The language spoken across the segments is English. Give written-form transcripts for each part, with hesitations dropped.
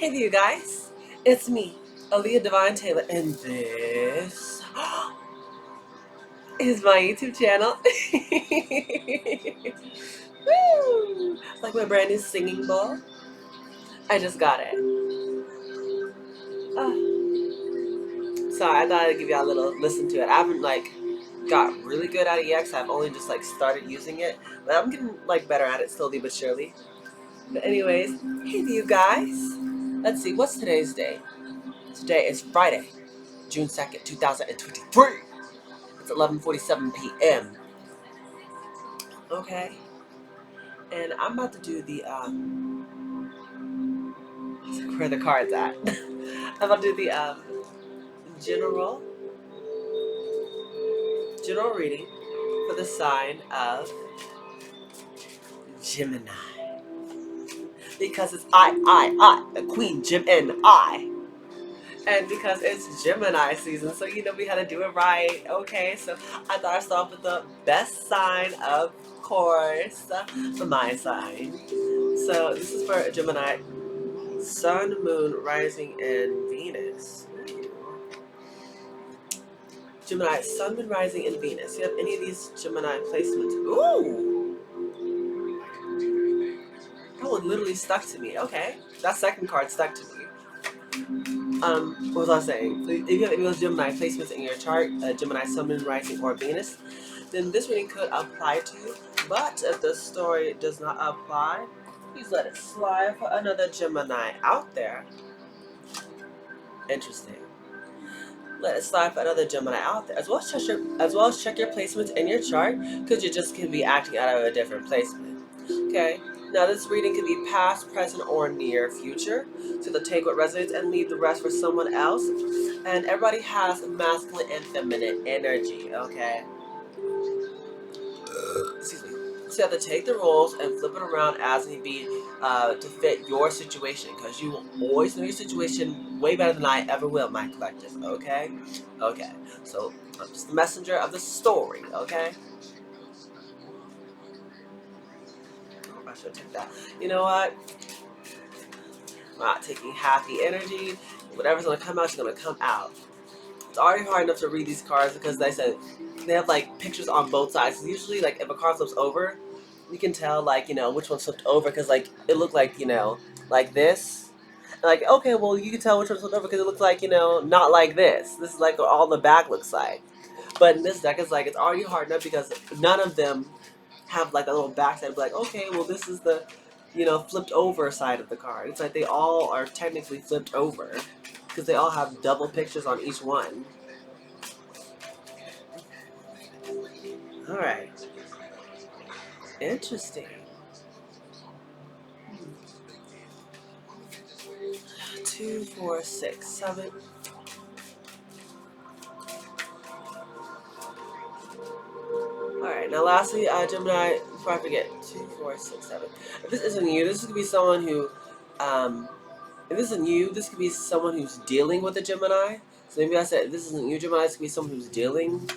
Hey there, you guys. It's me, Aaliyah Divine Taylor, and this is my YouTube channel. Woo! Like my brand new singing bowl. I just got it. Sorry, I thought I'd give y'all a little listen to it. I haven't got really good at it yet, 'cause I've only just started using it, but I'm getting better at it slowly but surely. But anyways, hey there, you guys. Let's see, what's today's day? Today is Friday, June 2nd, 2023. It's 11:47 p.m. Okay, and I'm about to do the where the cards at. I'm about to do the general reading for the sign of Gemini, because it's I, the Queen Gemini, and because it's Gemini season, so we had to do it right. Okay, so I thought I'd start off with the best sign, of course, for my sign. So this is for Gemini. Sun, Moon, Rising, and Venus. Gemini, Sun, Moon, Rising, and Venus. You have any of these Gemini placements? Ooh! That one literally stuck to me. Okay. That second card stuck to me. What was I saying? If you have any of those Gemini placements in your chart, Gemini, Sun, Moon, Rising, or Venus, then this reading could apply to you. But if the story does not apply, please let it slide for another Gemini out there. Interesting. Let it slide for another Gemini out there. As well as check your placements in your chart, because you just can be acting out of a different placement. Okay. Now this reading can be past, present, or near future. So to take what resonates and leave the rest for someone else. And everybody has masculine and feminine energy. Okay. Excuse me. So you have to take the roles and flip it around as need be to fit your situation, because you will always know your situation way better than I ever will, my collective. Okay? Okay. So I'm just the messenger of the story. Okay? Oh, I should take that. You know what? I'm not taking half the energy. Whatever's going to come out is going to come out. It's already hard enough to read these cards because they said they have pictures on both sides. Usually, if a card flips over, you can tell which one flipped over, because it looked like this. And, okay, well, you can tell which one flipped over because it looks not like this. This is what all the back looks like. But in this deck, it's it's already hard enough because none of them have a little back side. Okay, well, this is the flipped over side of the card. It's they all are technically flipped over, because they all have double pictures on each one. Alright. Interesting. 2, 4, 6, 7. Alright, now lastly, Gemini, before I forget, 2, 4, 6, 7. If this isn't you, this could be someone who, if this isn't you, this could be someone who's dealing with a Gemini. So maybe I said, if this isn't you, Gemini, this could be someone who's dealing,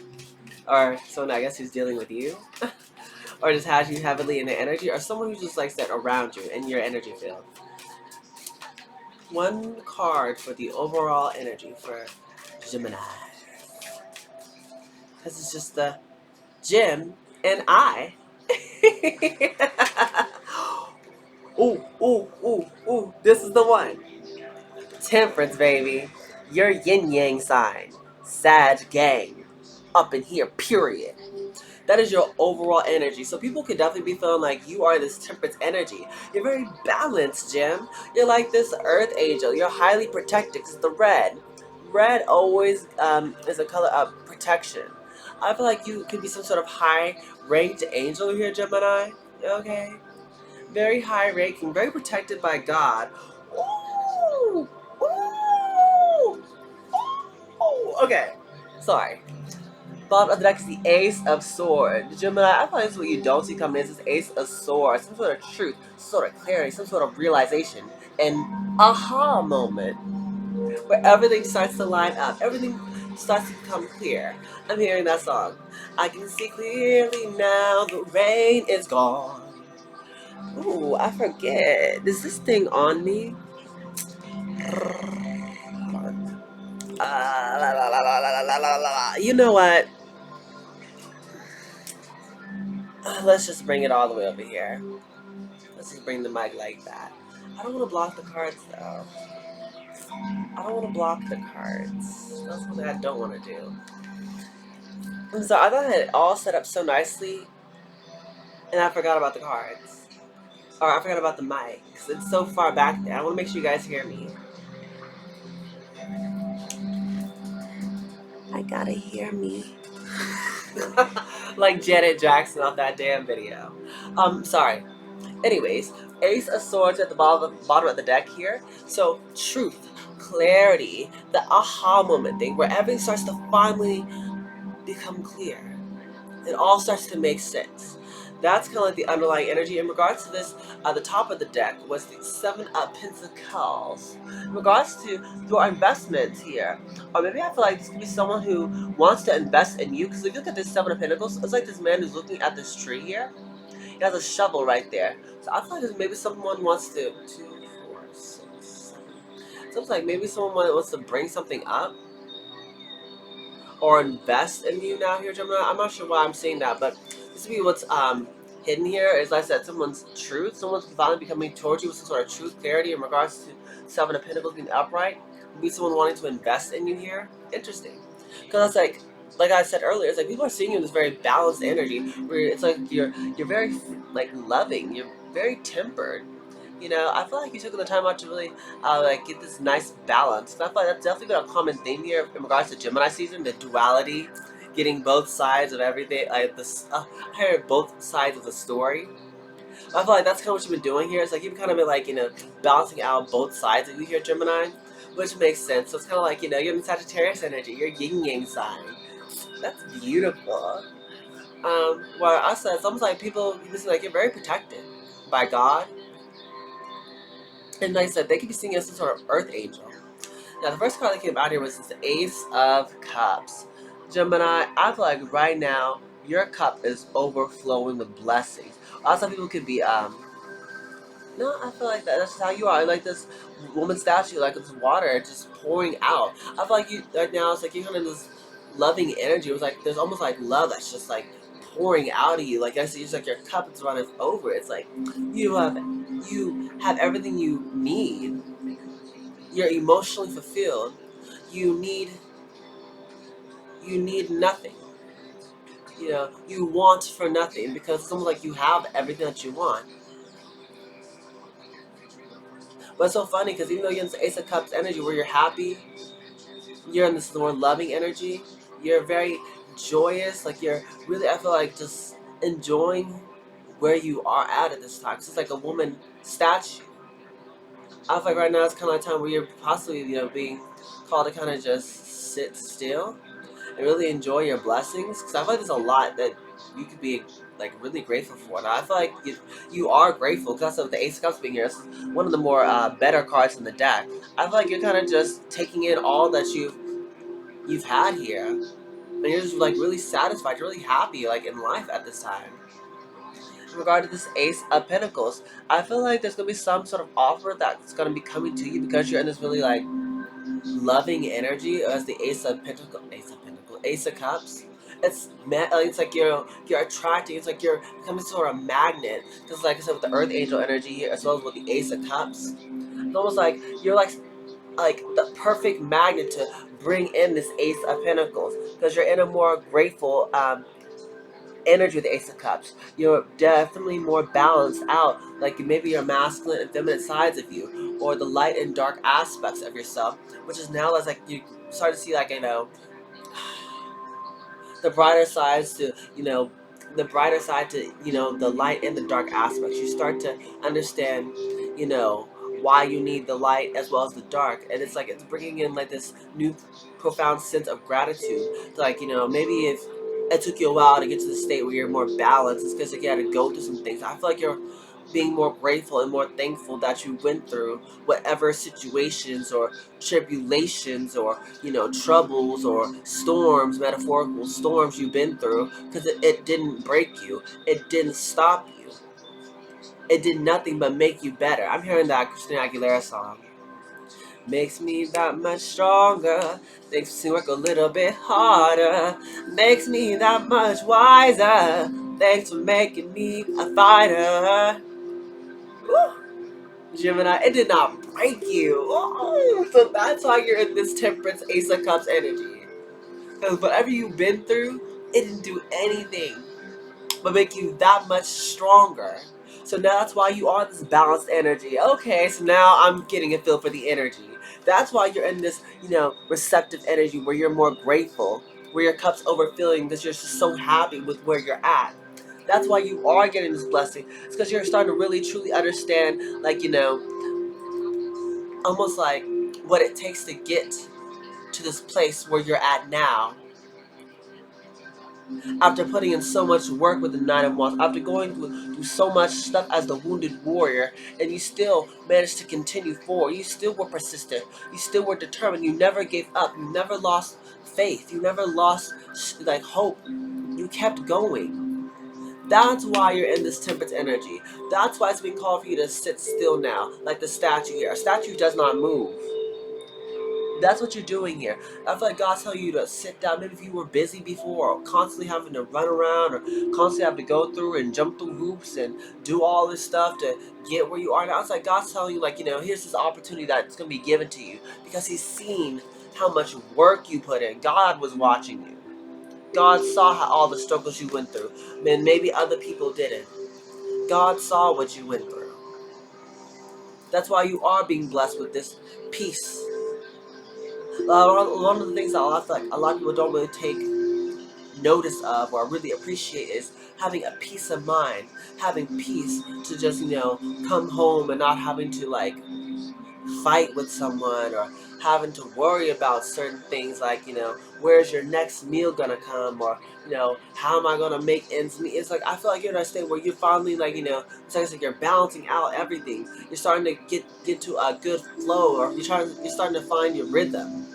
or someone, I guess, who's dealing with you. Or just has you heavily in their energy, or someone who just that around you in your energy field. One card for the overall energy for Gemini. Because it's just the Gem and I. Ooh, ooh, ooh, ooh. This is the one. Temperance, baby. Your yin yang sign. Sag gang. Up in here, period. That is your overall energy. So people could definitely be feeling you are this temperance energy. You're very balanced, Gem. You're like this earth angel. You're highly protected. It's the red. Red always is a color of protection. I feel like you could be some sort of high-ranked angel here, Gemini. Okay? Very high-ranking, very protected by God. Ooh! Ooh! Ooh! Okay. Sorry. Bottom of the deck is the Ace of Swords. Gemini, I thought this is what you don't see coming in. This is Ace of Swords. Some sort of truth, some sort of clarity, some sort of realization. An aha moment where everything starts to line up. Everything starts to become clear. I'm hearing that song. I can see clearly now, the rain is gone. Ooh, I forget. Is this thing on me? You know what? Let's just bring it all the way over here. Let's just bring the mic like that. I don't want to block the cards though. I don't want to block the cards. That's something I don't want to do. And so I thought I had it all set up so nicely, and I forgot about the cards. Or I forgot about the mic, because it's so far back there. I want to make sure you guys hear me. I gotta hear me. Like Janet Jackson off that damn video. Sorry. Anyways, Ace of Swords at the bottom of the deck here. So, truth, clarity, the aha moment thing, where everything starts to finally become clear. It all starts to make sense. That's kind of like the underlying energy. In regards to this, the top of the deck was the Seven of Pentacles. In regards to your investments here, or maybe I feel like this could be someone who wants to invest in you. Because if you look at this Seven of Pentacles, it's like this man who's looking at this tree here. He has a shovel right there. So I feel like maybe someone wants to 2, 4, 6, 7. So it's like maybe someone wants to bring something up or invest in you now here, Gemini. I'm not sure why I'm saying that, but this would be what's hidden here. Is, like I said, someone's truth. Someone's finally becoming towards you with some sort of truth, clarity in regards to Seven of Pentacles being upright. Maybe someone wanting to invest in you here. Interesting, because it's like I said earlier, it's like people are seeing you in this very balanced energy where it's like you're very like loving. You're very tempered. You know, I feel like you took the time out to really like get this nice balance. And I feel like that's definitely been a common theme here in regards to Gemini season, the duality, getting both sides of everything. Like this, I heard both sides of the story. I feel like that's kind of what you've been doing here. It's like you've kind of been like balancing out both sides of you here, Gemini, which makes sense. So it's kind of like you're in Sagittarius energy, you're yin yang sign. That's beautiful. Where I said it's almost like people, it's like you're very protected by God. And like I said, they could be seeing as some sort of earth angel. Now, the first card that came out here was the Ace of Cups. Gemini, I feel like right now, your cup is overflowing with blessings. Lots of people could be, no, I feel like that's just how you are. Like this woman statue, like this water just pouring out. I feel like you, right now, it's like you're kind of this loving energy. It was like, there's almost like love that's just like pouring out of you. Like I said, it's like your cup is running over. It's like you have everything you need. You're emotionally fulfilled. You need you need nothing. You know, you want for nothing because it's almost like you have everything that you want. But it's so funny because even though you're in this Ace of Cups energy where you're happy, you're in this more loving energy, you're very joyous, like you're really, I feel like, just enjoying where you are at this time. 'Cause it's like a woman statue. I feel like right now it's kind of like time where you're possibly, being called to kind of just sit still and really enjoy your blessings. Because I feel like there's a lot that you could be like really grateful for. And I feel like you are grateful because of the Ace of Cups being here. It's one of the more better cards in the deck. I feel like you're kind of just taking in all that you've had here, and you're just like really satisfied. You're really happy like in life at this time. In regard to this Ace of Pentacles, I feel like there's gonna be some sort of offer that's gonna be coming to you because you're in this really like loving energy as the Ace of Cups. It's like you're attracting. It's like you're becoming sort of magnet. Because like I said, with the Earth Angel energy here, as well as with the Ace of Cups, it's almost like you're like the perfect magnet to bring in this Ace of Pentacles because you're in a more grateful energy with the Ace of Cups. You're definitely more balanced out. Like maybe your masculine and feminine sides of you, or the light and dark aspects of yourself, which is now as like you start to see like the brighter sides to the brighter side to the light and the dark aspects. You start to understand why you need the light as well as the dark, and it's like it's bringing in like this new profound sense of gratitude. Like maybe if it took you a while to get to the state where you're more balanced, it's because like, you had to go through some things. I feel like you're being more grateful and more thankful that you went through whatever situations or tribulations or troubles or storms, metaphorical storms you've been through, because it didn't break you, it didn't stop you, it did nothing but make you better. I'm hearing that Christina Aguilera song, Makes me that much stronger. Makes me work a little bit harder. Makes me that much wiser. Thanks for making me a fighter. Woo! Gemini, it did not break you. Oh, so that's why you're in this Temperance Ace of Cups energy. Because whatever you've been through, it didn't do anything but make you that much stronger. So now that's why you are this balanced energy. Okay, so now I'm getting a feel for the energy. That's why you're in this, receptive energy where you're more grateful, where your cup's overfilling because you're just so happy with where you're at. That's why you are getting this blessing. It's because you're starting to really truly understand, almost like what it takes to get to this place where you're at now after putting in so much work with the Nine of Wands, after going through so much stuff as the wounded warrior, and you still managed to continue forward. You still were persistent. You still were determined. You never gave up. You never lost faith. You never lost hope. You kept going. That's why you're in this temperance energy. That's why it's been called for you to sit still now, like the statue here. A statue does not move. That's what you're doing here. I feel like God's telling you to sit down. Maybe if you were busy before, or constantly having to run around, or constantly have to go through and jump through hoops and do all this stuff to get where you are now. It's like God's telling you, here's this opportunity that's going to be given to you because He's seen how much work you put in. God was watching you. God saw all the struggles you went through. Man, maybe other people didn't. God saw what you went through. That's why you are being blessed with this peace. One of the things that I feel like a lot of people don't really take notice of or really appreciate is having a peace of mind, having peace to just, come home and not having to fight with someone or having to worry about certain things like, where's your next meal gonna come, or, how am I gonna make ends meet. It's like I feel like you're in a state where you're finally it's like you're balancing out everything. You're starting to get to a good flow, or you're starting to find your rhythm.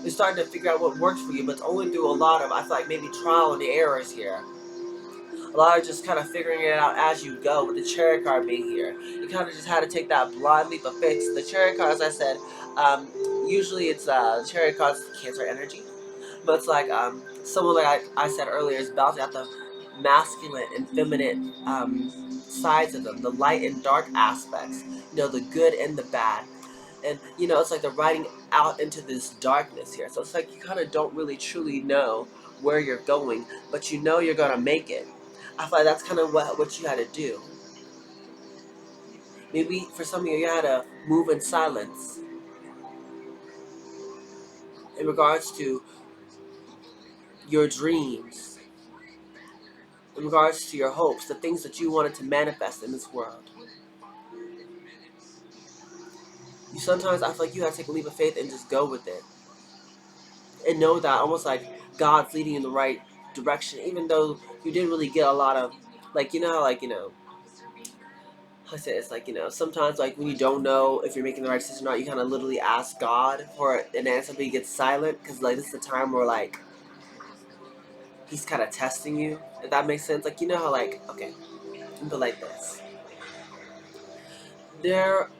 You're starting to figure out what works for you, but it's only through a lot of, I feel like, maybe trial and errors here. A lot of just kind of figuring it out as you go, with the Chariot card being here. You kind of just had to take that blind leap of faith. So the Chariot card, as I said, usually it's the Chariot card's Cancer energy. But it's like someone, like I said earlier, is balancing out the masculine and feminine sides of them, the light and dark aspects, the good and the bad. And, it's like they're riding out into this darkness here. So it's like you kind of don't really truly know where you're going, but you know you're going to make it. I feel like that's kind of what you had to do. Maybe for some of you had to move in silence in regards to your dreams, in regards to your hopes, the things that you wanted to manifest in this world. You sometimes, I feel like you have to take a leap of faith and just go with it. And know that almost like God's leading you in the right direction, even though you didn't really get a lot of, I say it's like, sometimes like when you don't know if you're making the right decision or not, you kind of literally ask God for an answer, but He gets silent because this is the time where He's kind of testing you, if that makes sense. Like, how okay, but like this. There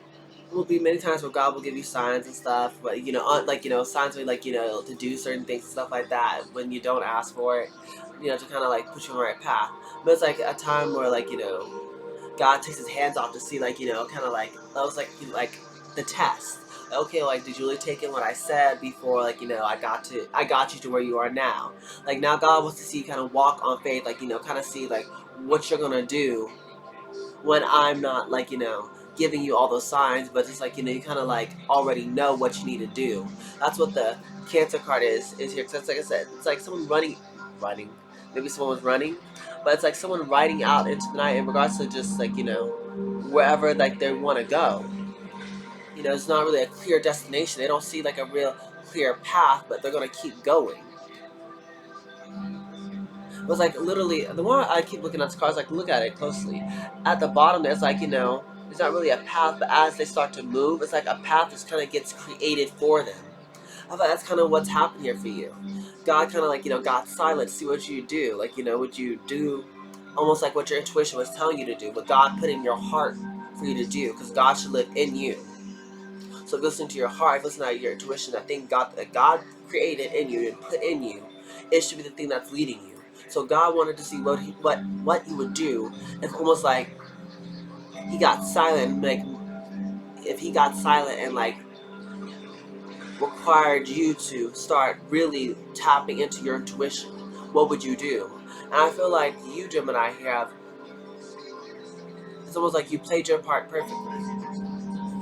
will be many times where God will give you signs and stuff, but signs where to do certain things and stuff like that when you don't ask for it, to kind of put you on the right path. But it's like a time where God takes His hands off to see kind of that was like the test. Okay, did you really take in what I said before? I got you to where you are now. Now God wants to see you kind of walk on faith, kind of see what you're gonna do when I'm not giving you all those signs, but just you kind of already know what you need to do. That's what the Cancer card is here. Cause like I said, it's like someone running. Maybe someone was running, but it's like someone riding out into the night in regards to just wherever they want to go. It's not really a clear destination. They don't see a real clear path, but they're gonna keep going. It was literally, the more I keep looking at the cards, look at it closely. At the bottom there's it's not really a path, but as they start to move, it's like a path just kind of gets created for them. I thought that's kind of what's happened here for you. God kind of got silent to see what you do. Would you do almost like what your intuition was telling you to do, but God put in your heart for you to do, because God should live in you. So listen to your heart, listen to your intuition, that thing that God created in you and put in you, it should be the thing that's leading you. So God wanted to see what he would do. It's almost like he got silent, like if he got silent and like required you to start really tapping into your intuition, what would you do? And I feel like you, Gemini, here have, it's almost like you played your part perfectly.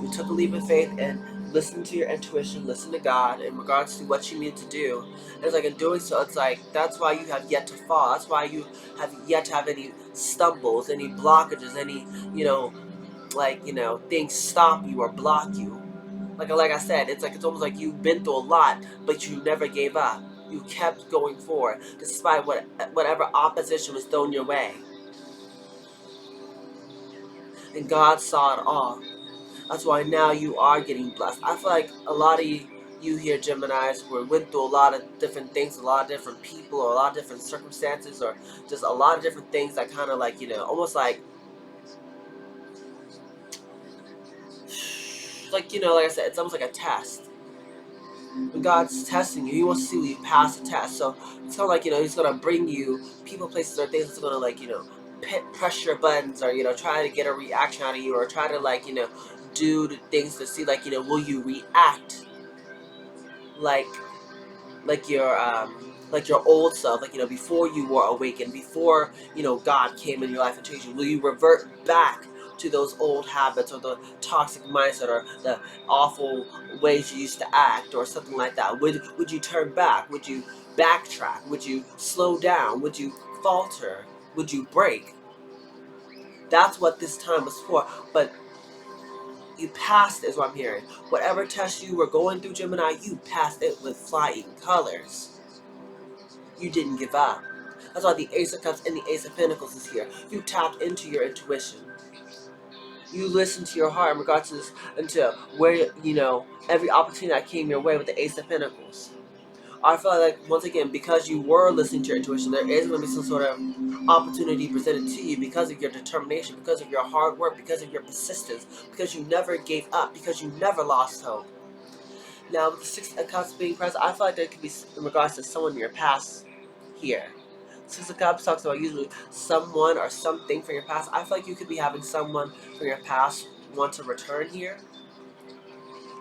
You took a leap of faith and listened to your intuition, listened to God in regards to what you need to do. And it's like in doing so, it's like that's why you have yet to fall. That's why you have yet to have any stumbles, any blockages, any, things stop you or block you. Like I said, it's almost like you've been through a lot, but you never gave up. You kept going forward despite whatever opposition was thrown your way. And God saw it all. That's why now you are getting blessed. I feel like a lot of you here, Geminis, went through a lot of different things, a lot of different people, or a lot of different circumstances, or just a lot of different things that kind of like, almost like I said, it's almost like a test. When God's testing you, He wants to see you pass the test. So it's kind of like, He's going to bring you people, places, or things that's going to, like, press your buttons, or, try to get a reaction out of you, or try to, like, do the things to see, like, will you react like like your old self, like before you were awakened, before God came in your life and changed you? Will you revert back to those old habits, or the toxic mindset, or the awful ways you used to act, or something like that? Would you turn back? Would you backtrack? Would you slow down? Would you falter? Would you break? That's what this time was for. But you passed, is what I'm hearing. Whatever test you were going through, Gemini, you passed it with flying colors. You didn't give up. That's why the Ace of Cups and the Ace of Pentacles is here. You tapped into your intuition. You listened to your heart in regards to this, into where, every opportunity that came your way with the Ace of Pentacles. I feel like, once again, because you were listening to your intuition, there is going to be some sort of opportunity presented to you because of your determination, because of your hard work, because of your persistence, because you never gave up, because you never lost hope. Now, with the Six of Cups being present, I feel like there could be, in regards to someone in your past here. Six of Cups talks about usually someone or something from your past. I feel like you could be having someone from your past want to return here.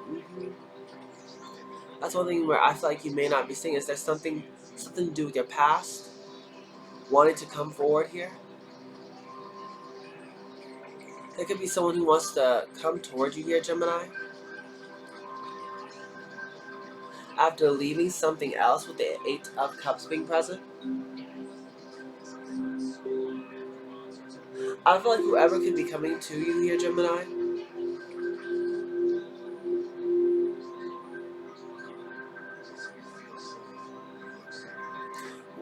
Mm-hmm. That's one thing where I feel like you may not be seeing. Is there something to do with your past wanting to come forward here? There could be someone who wants to come towards you here, Gemini, after leaving something else with the Eight of Cups being present. I feel like whoever could be coming to you here, Gemini,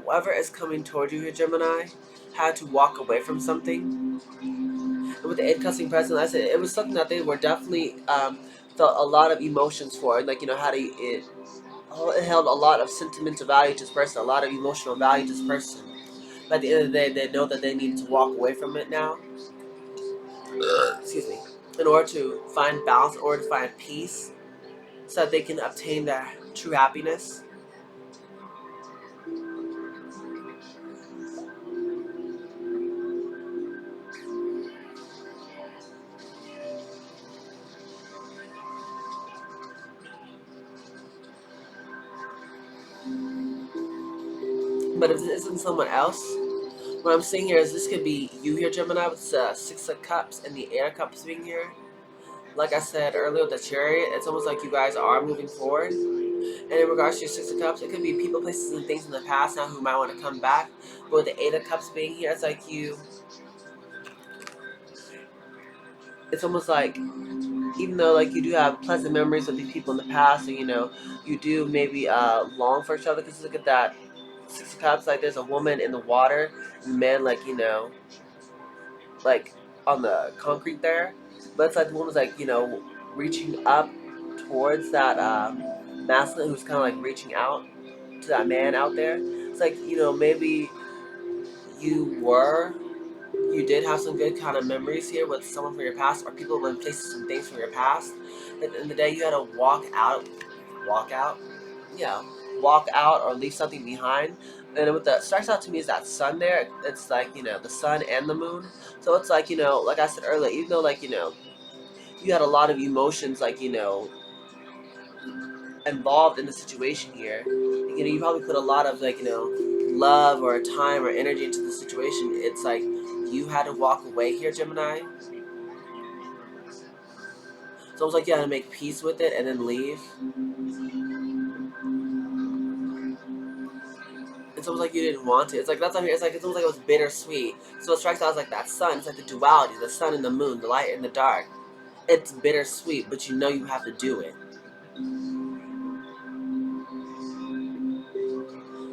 whoever is coming toward you here, Gemini, had to walk away from something. And with the Eight Cups being present, I said it was something that they were definitely felt a lot of emotions for. Like, how it held a lot of sentimental value to this person, a lot of emotional value to this person. But at the end of the day, they know that they need to walk away from it now. Excuse me. In order to find balance, in order to find peace, so that they can obtain their true happiness. But if this isn't someone else, what I'm seeing here is this could be you here, Gemini, with Six of Cups and the Eight of Cups being here. Like I said earlier with the Chariot, it's almost like you guys are moving forward. And in regards to your Six of Cups, it could be people, places, and things in the past now who might want to come back. But with the Eight of Cups being here, it's like it's almost like, even though like you do have pleasant memories with these people in the past, and you do maybe long for each other, because look at that Six of Cups, like there's a woman in the water, and men like like on the concrete there, but it's like the woman's like reaching up towards that masculine who's kind of like reaching out to that man out there. It's like maybe you were you did have some good kind of memories here with someone from your past, or people and places and things from your past. At the end of the day, you had to walk out, yeah, walk out or leave something behind. And what that strikes out to me is that sun there. It's like, the sun and the moon. So it's like, like I said earlier, even though like, you had a lot of emotions, like, involved in the situation here. You probably put a lot of like, love or time or energy into the situation. It's like you had to walk away here, Gemini. It's almost like you had to make peace with it and then leave. It's almost like you didn't want to. It's like that's what I mean. It's almost like it was bittersweet. So it strikes out as like that sun. It's like the duality, the sun and the moon, the light and the dark. It's bittersweet, but you know you have to do it.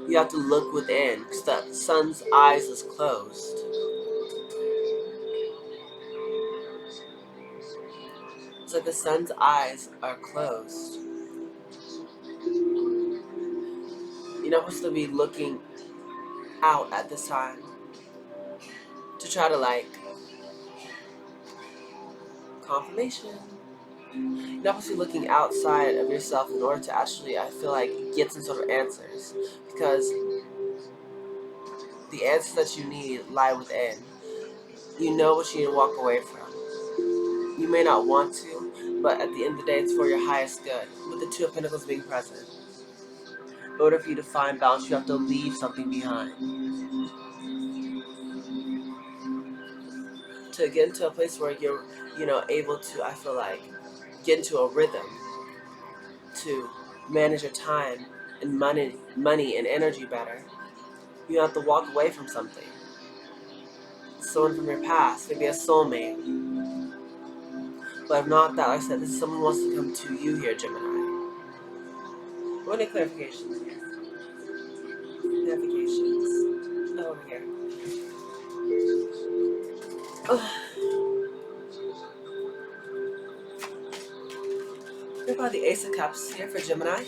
You have to look within because the sun's eyes is closed. It's like the sun's eyes are closed. You're not supposed to be looking out at this time to try to like confirmation. You're not supposed to be looking outside of yourself in order to actually, I feel like, get some sort of answers. Because the answers that you need lie within. You know what you need to walk away from. You may not want to, but at the end of the day, it's for your highest good. With the Two of Pentacles being present. In order for you to find balance, you have to leave something behind. To get into a place where you're, able to, I feel like, get into a rhythm to manage your time and money and energy better. You have to walk away from something. Someone from your past, maybe a soulmate. But if not that, like I said, this is someone who wants to come to you here, Gemini. What are clarifications here? Clarifications. Over here. Clarify the Ace of Cups here for Gemini.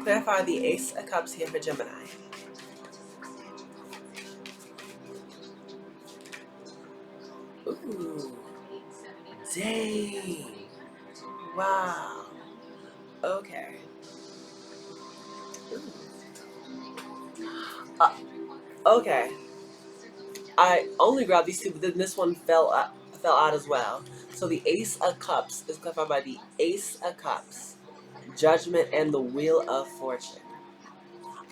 Clarify the Ace of Cups here for Gemini. Ooh. Dang. Wow. Okay. Okay. I only grabbed these two, but then this one fell out as well. So the Ace of Cups is clarified by the Ace of Cups, Judgment, and the Wheel of Fortune.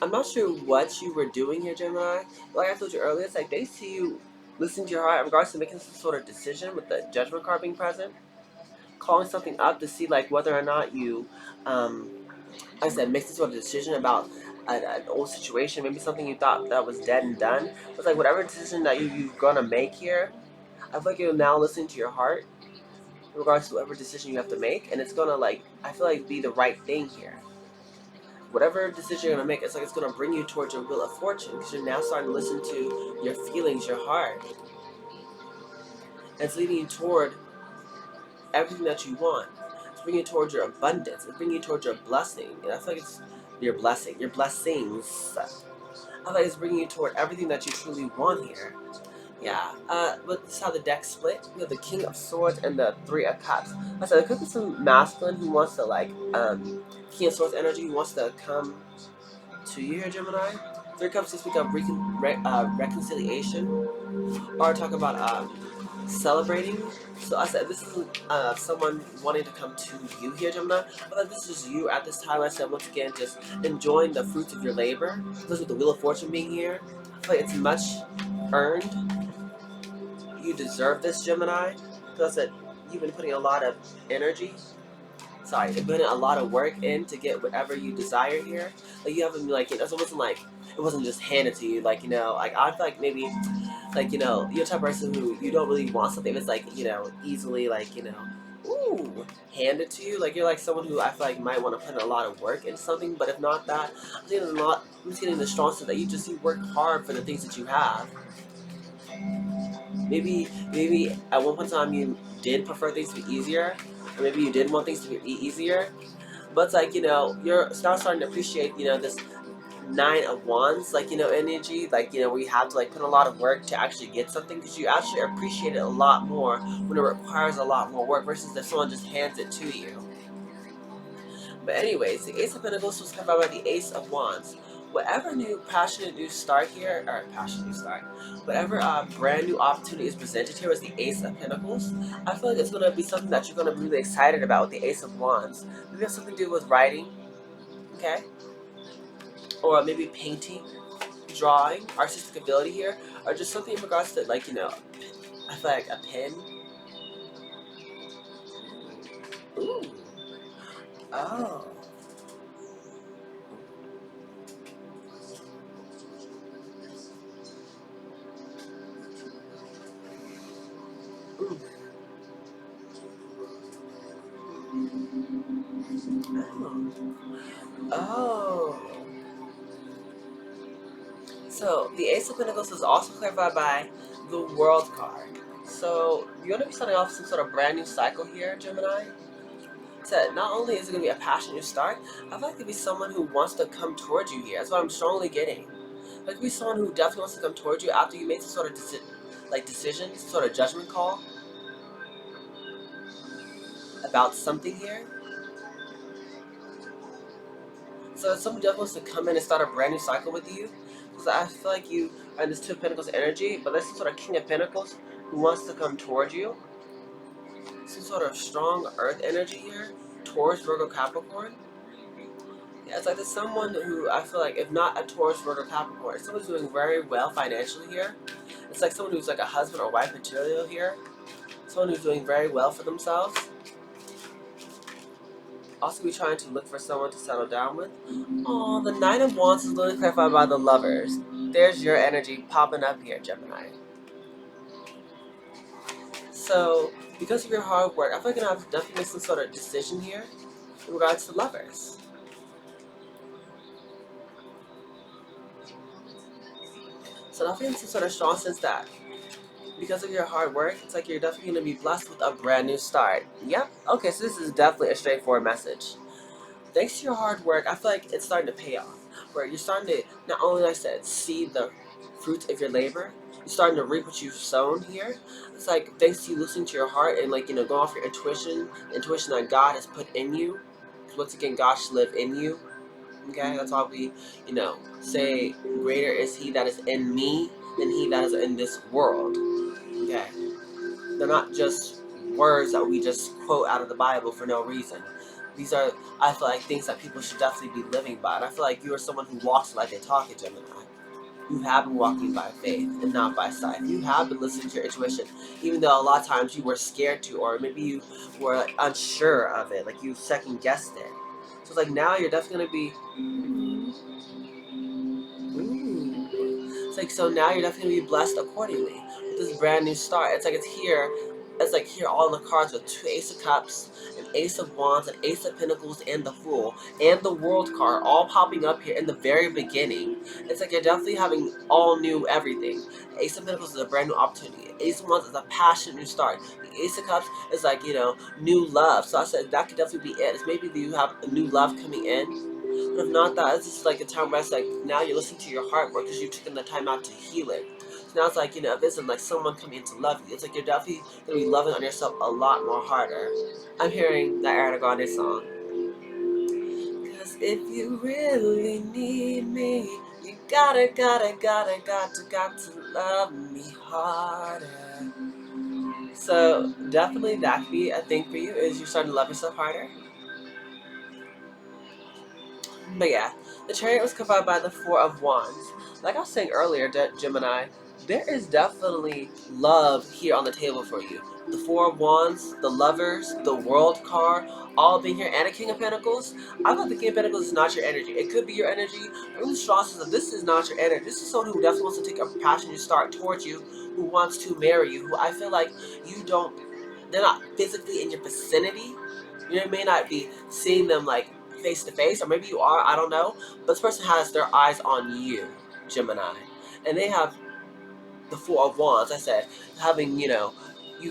I'm not sure what you were doing here, Gemini. Like I told you earlier, it's like they see you listening to your heart in regards to making some sort of decision with the Judgment card being present, calling something up to see like whether or not you, like I said, make some sort of decision about an old situation, maybe something you thought that was dead and done. It's like whatever decision that you're gonna make here, I feel like you're now listening to your heart in regards to whatever decision you have to make, and it's gonna like I feel like be the right thing here. Whatever decision you're gonna make, it's like it's gonna bring you towards your wheel of fortune because you're now starting to listen to your feelings, your heart. And it's leading you toward everything that you want. It's bringing you towards your abundance. It's bringing you towards your blessing. And I feel like it's your blessing, your blessings. I feel like it's bringing you toward everything that you truly want here. Yeah, but this is how the deck split. We have the King of Swords and the Three of Cups. I said, there could be some masculine who wants to, like, King of Swords energy who wants to come to you here, Gemini. Three Cups to speak of reconciliation, or talk about celebrating. So I said, this is someone wanting to come to you here, Gemini. But this is you at this time. I said, once again, just enjoying the fruits of your labor. This with the Wheel of Fortune being here. I feel like it's much earned. You deserve this, Gemini. Because I said, you've been putting a lot of energy. Sorry, you've been putting a lot of work in to get whatever you desire here. Like, you haven't, like, it wasn't like, it wasn't just handed to you. Like, like, I feel like maybe, like, you're the type of person who you don't really want something that's, like, easily, like, ooh, handed to you. Like, you're like someone who I feel like might want to put in a lot of work into something, but if not that, I'm just getting the strong sense that you work hard for the things that you have. Maybe at one point in time you did prefer things to be easier, or maybe you did want things to be easier, but it's like, you're now starting to appreciate, Nine of Wands, like, energy, like, where you have to, like, put a lot of work to actually get something, because you actually appreciate it a lot more when it requires a lot more work versus if someone just hands it to you. But anyways, the Ace of Pentacles was covered by the Ace of Wands. Whatever new passionate new start here, or passionate new start, whatever brand new opportunity is presented here as the Ace of Pentacles, I feel like it's going to be something that you're going to be really excited about with the Ace of Wands. Maybe it has something to do with writing, okay? Or maybe painting, drawing, artistic ability here, or just something in regards to, like, I feel like a pen. Ooh. Oh. Ooh. Oh. So the Ace of Pentacles is also clarified by the World card. So you're going to be starting off some sort of brand new cycle here, Gemini. So not only is it going to be a passionate start, I feel like it could be someone who wants to come towards you here. That's what I'm strongly getting. It could be someone who definitely wants to come towards you after you made some sort of decision, some sort of judgment call about something here. So if someone definitely wants to come in and start a brand new cycle with you, because I feel like you are in this Two of Pentacles energy, but there's some sort of King of Pentacles who wants to come towards you. Some sort of strong earth energy here towards Virgo Capricorn. Yeah, it's like there's someone who I feel like, if not a Taurus, Virgo, Capricorn, someone's doing very well financially here. It's like someone who's like a husband or wife material here. Someone who's doing very well for themselves. Also be trying to look for someone to settle down with. Oh, the Nine of Wands is literally clarified by the Lovers. There's your energy popping up here, Gemini. So, because of your hard work, I feel like you're going to have to definitely make some sort of decision here in regards to lovers. So definitely in some sort of strong sense that because of your hard work, it's like you're definitely going to be blessed with a brand new start. Yep. Okay, so this is definitely a straightforward message. Thanks to your hard work, I feel like it's starting to pay off. Where you're starting to, not only, like I said, see the fruits of your labor, you're starting to reap what you've sown here. It's like, thanks to you listening to your heart and, like, going off your intuition that God has put in you. Once again, God should live in you. Okay, that's why we, say, greater is He that is in me than he that is in this world. Okay, they're not just words that we just quote out of the Bible for no reason. These are, I feel like, things that people should definitely be living by. And I feel like you are someone who walks like they talk in Gemini. You have been walking by faith and not by sight. You have been listening to your intuition, even though a lot of times you were scared to, or maybe you were, like, unsure of it, like you second guessed it. So it's like now you're definitely gonna be. It's like, so now you're definitely gonna be blessed accordingly with this brand new start. It's like here all in the cards with two Ace of Cups, an Ace of Wands, an Ace of Pentacles, and the Fool, and the World card all popping up here in the very beginning. It's like you're definitely having all new everything. Ace of Pentacles is a brand new opportunity. Ace of Wands is a passionate new start. The Ace of Cups is like, new love. So I said that could definitely be it. It's maybe you have a new love coming in. But if not that, it's just like a time where it's like now you're listening to your heart more because you've taken the time out to heal it. So now it's like, if it's like someone coming in to love you, it's like you're definitely going to be loving on yourself a lot more harder. I'm hearing that Ariana Grande song. Cause if you really need me, you got to love me harder. So definitely that could be a thing for you, is you're starting to love yourself harder. But yeah, the Chariot was covered by the Four of Wands. Like I was saying earlier, Gemini, there is definitely love here on the table for you. The Four of Wands, the Lovers, the World card, all being here, and a King of Pentacles. I thought the King of Pentacles is not your energy. It could be your energy. I'm really strong sense that this is not your energy. This is someone who definitely wants to take a passionate start towards you, who wants to marry you, who I feel like they're not physically in your vicinity. You may not be seeing them like face to face, or maybe you are, I don't know. But this person has their eyes on you, Gemini. And they have the Four of Wands, I said, having, you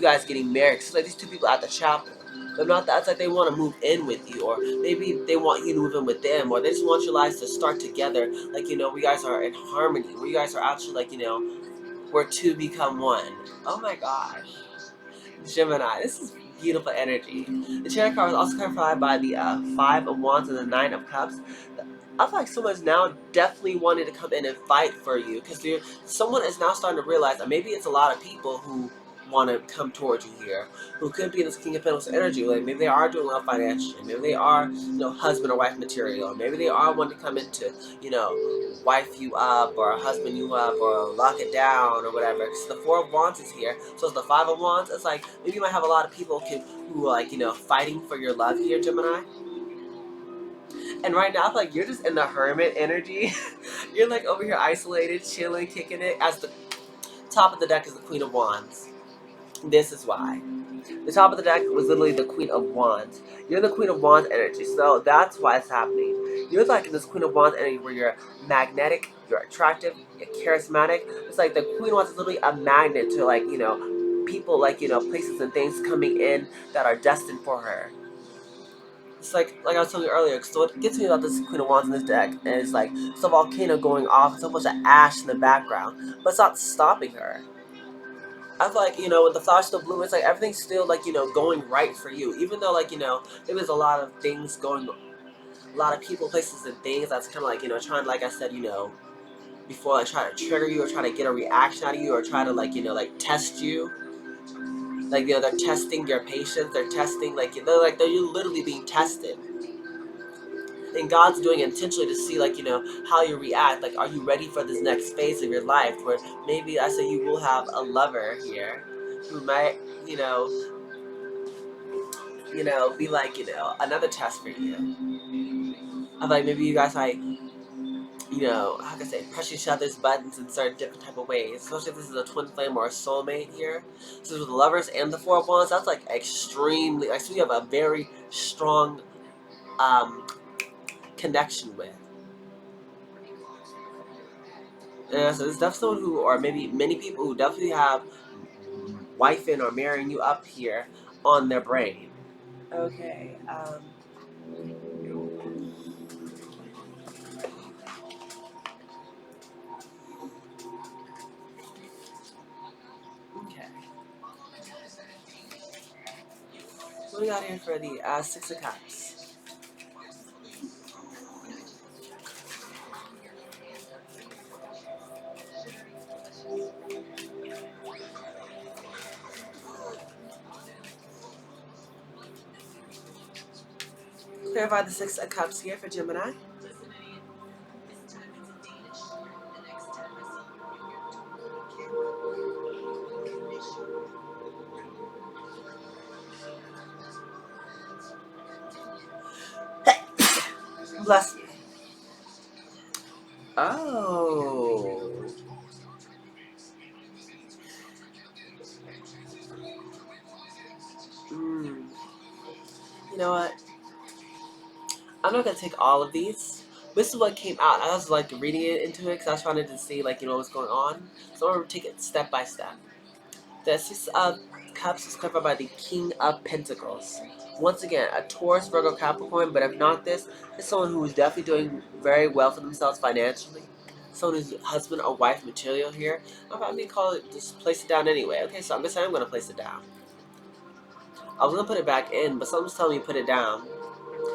guys getting married. It's like these two people at the chapel. But not that it's like they want to move in with you, or maybe they want you to move in with them, or they just want your lives to start together. Like, where you guys are in harmony, where you guys are actually like, where two become one. Oh my gosh. Gemini, this is beautiful energy. The tarot card was also clarified by the Five of Wands and the Nine of Cups. I feel like someone's now definitely wanting to come in and fight for you, because someone is now starting to realize that maybe it's a lot of people who want to come towards you here, who could be in this King of Pentacles energy. Like maybe they are doing well financially, maybe they are, husband or wife material, maybe they are wanting to come into, wife you up or husband you up or lock it down or whatever. So the Four of Wands is here, so it's the Five of Wands. It's like maybe you might have a lot of people who are like, fighting for your love here, Gemini. And right now, I feel like you're just in the hermit energy. You're like over here isolated, chilling, kicking it. As the top of the deck is the Queen of Wands. This is why. The top of the deck was literally the Queen of Wands. You're the Queen of Wands energy, so that's why it's happening. You're like in this Queen of Wands energy where you're magnetic, you're attractive, you're charismatic. It's like the Queen of Wands is literally a magnet to like, people like, places and things coming in that are destined for her. It's like I was telling you earlier, so what gets me about this Queen of Wands in this deck is like it's a volcano going off, it's a bunch of ash in the background, but it's not stopping her. I feel like, with the flowers still blooming, it's like everything's still like, going right for you. Even though like, maybe there's a lot of things going, a lot of people, places, and things that's kind of like, trying, like I said, before, like try to trigger you or try to get a reaction out of you or try to like, like test you. Like, they're testing your patience, they're testing, like, they're literally being tested. And God's doing it intentionally to see, like, how you react. Like, are you ready for this next phase of your life where maybe I say you will have a lover here who might, be like, another test for you. Of like maybe you guys like, how can I say, press each other's buttons in certain different type of ways. Especially if this is a twin flame or a soulmate here. So with the lovers and the Four of Wands, that's like extremely, like, so you have a very strong connection with. So there's definitely someone who, or maybe many people who definitely have wifing or marrying you up here on their brain. Okay. Okay. What do we got here for the Six of Cups? Clarify the Six of Cups here for Gemini. Bless you. Oh. Mm. You know what? I'm not gonna take all of these. This is what came out. I was like reading it into it because I was trying to see like what's going on. So I'm gonna take it step by step. The Six of Cups is covered by the King of Pentacles. Once again, a Taurus, Virgo, Capricorn, but if not this, it's someone who is definitely doing very well for themselves financially. Someone who's husband or wife material here. I'm gonna call it, just place it down anyway. Okay, so I'm gonna say I'm gonna place it down. I was gonna put it back in, but someone's telling me put it down.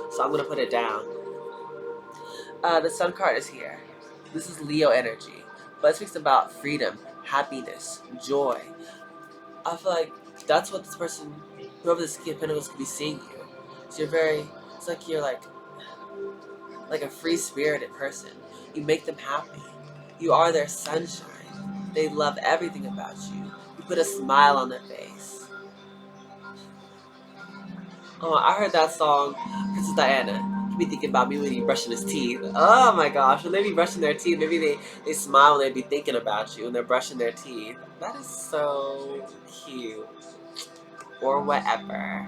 So I'm gonna put it down. The Sun card is here. This is Leo energy, but it speaks about freedom, happiness, joy. I feel like that's what this person, whoever this King of Pentacles, could be seeing you. So it's like you're like a free-spirited person. You make them happy. You are their sunshine. They love everything about you. You put a smile on their face. Oh, I heard that song, Princess Diana. You be thinking about me when you're brushing his teeth. Oh my gosh, when they be brushing their teeth, maybe they smile when they be thinking about you when they're brushing their teeth. That is so cute. Or whatever.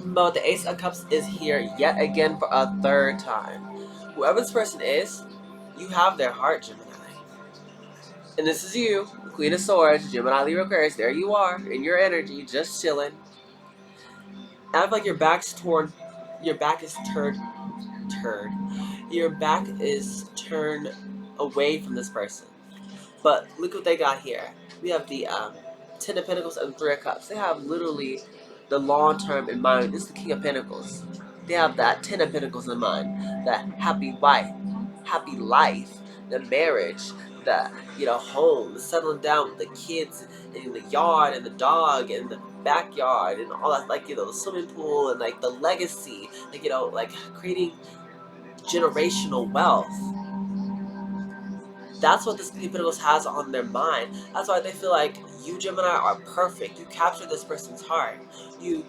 But the Ace of Cups is here yet again for a third time. Whoever this person is, you have their heart, Gemini. And this is you, Queen of Swords, Gemini, Libra, Aquarius. There you are, in your energy, just chilling. I feel like your back's torn. Your back is turned. Your back is turned away from this person. But look what they got here. We have the Ten of Pentacles and Three of Cups. They have literally the long term in mind. This is the King of Pentacles. They have that Ten of Pentacles in mind. That happy wife, happy life, the marriage, the home, the settling down with the kids in the yard and the dog and the backyard and all that, like the swimming pool and like the legacy, like creating generational wealth. That's what this King of Pentacles has on their mind. That's why they feel like you, Gemini, are perfect. You capture this person's heart. You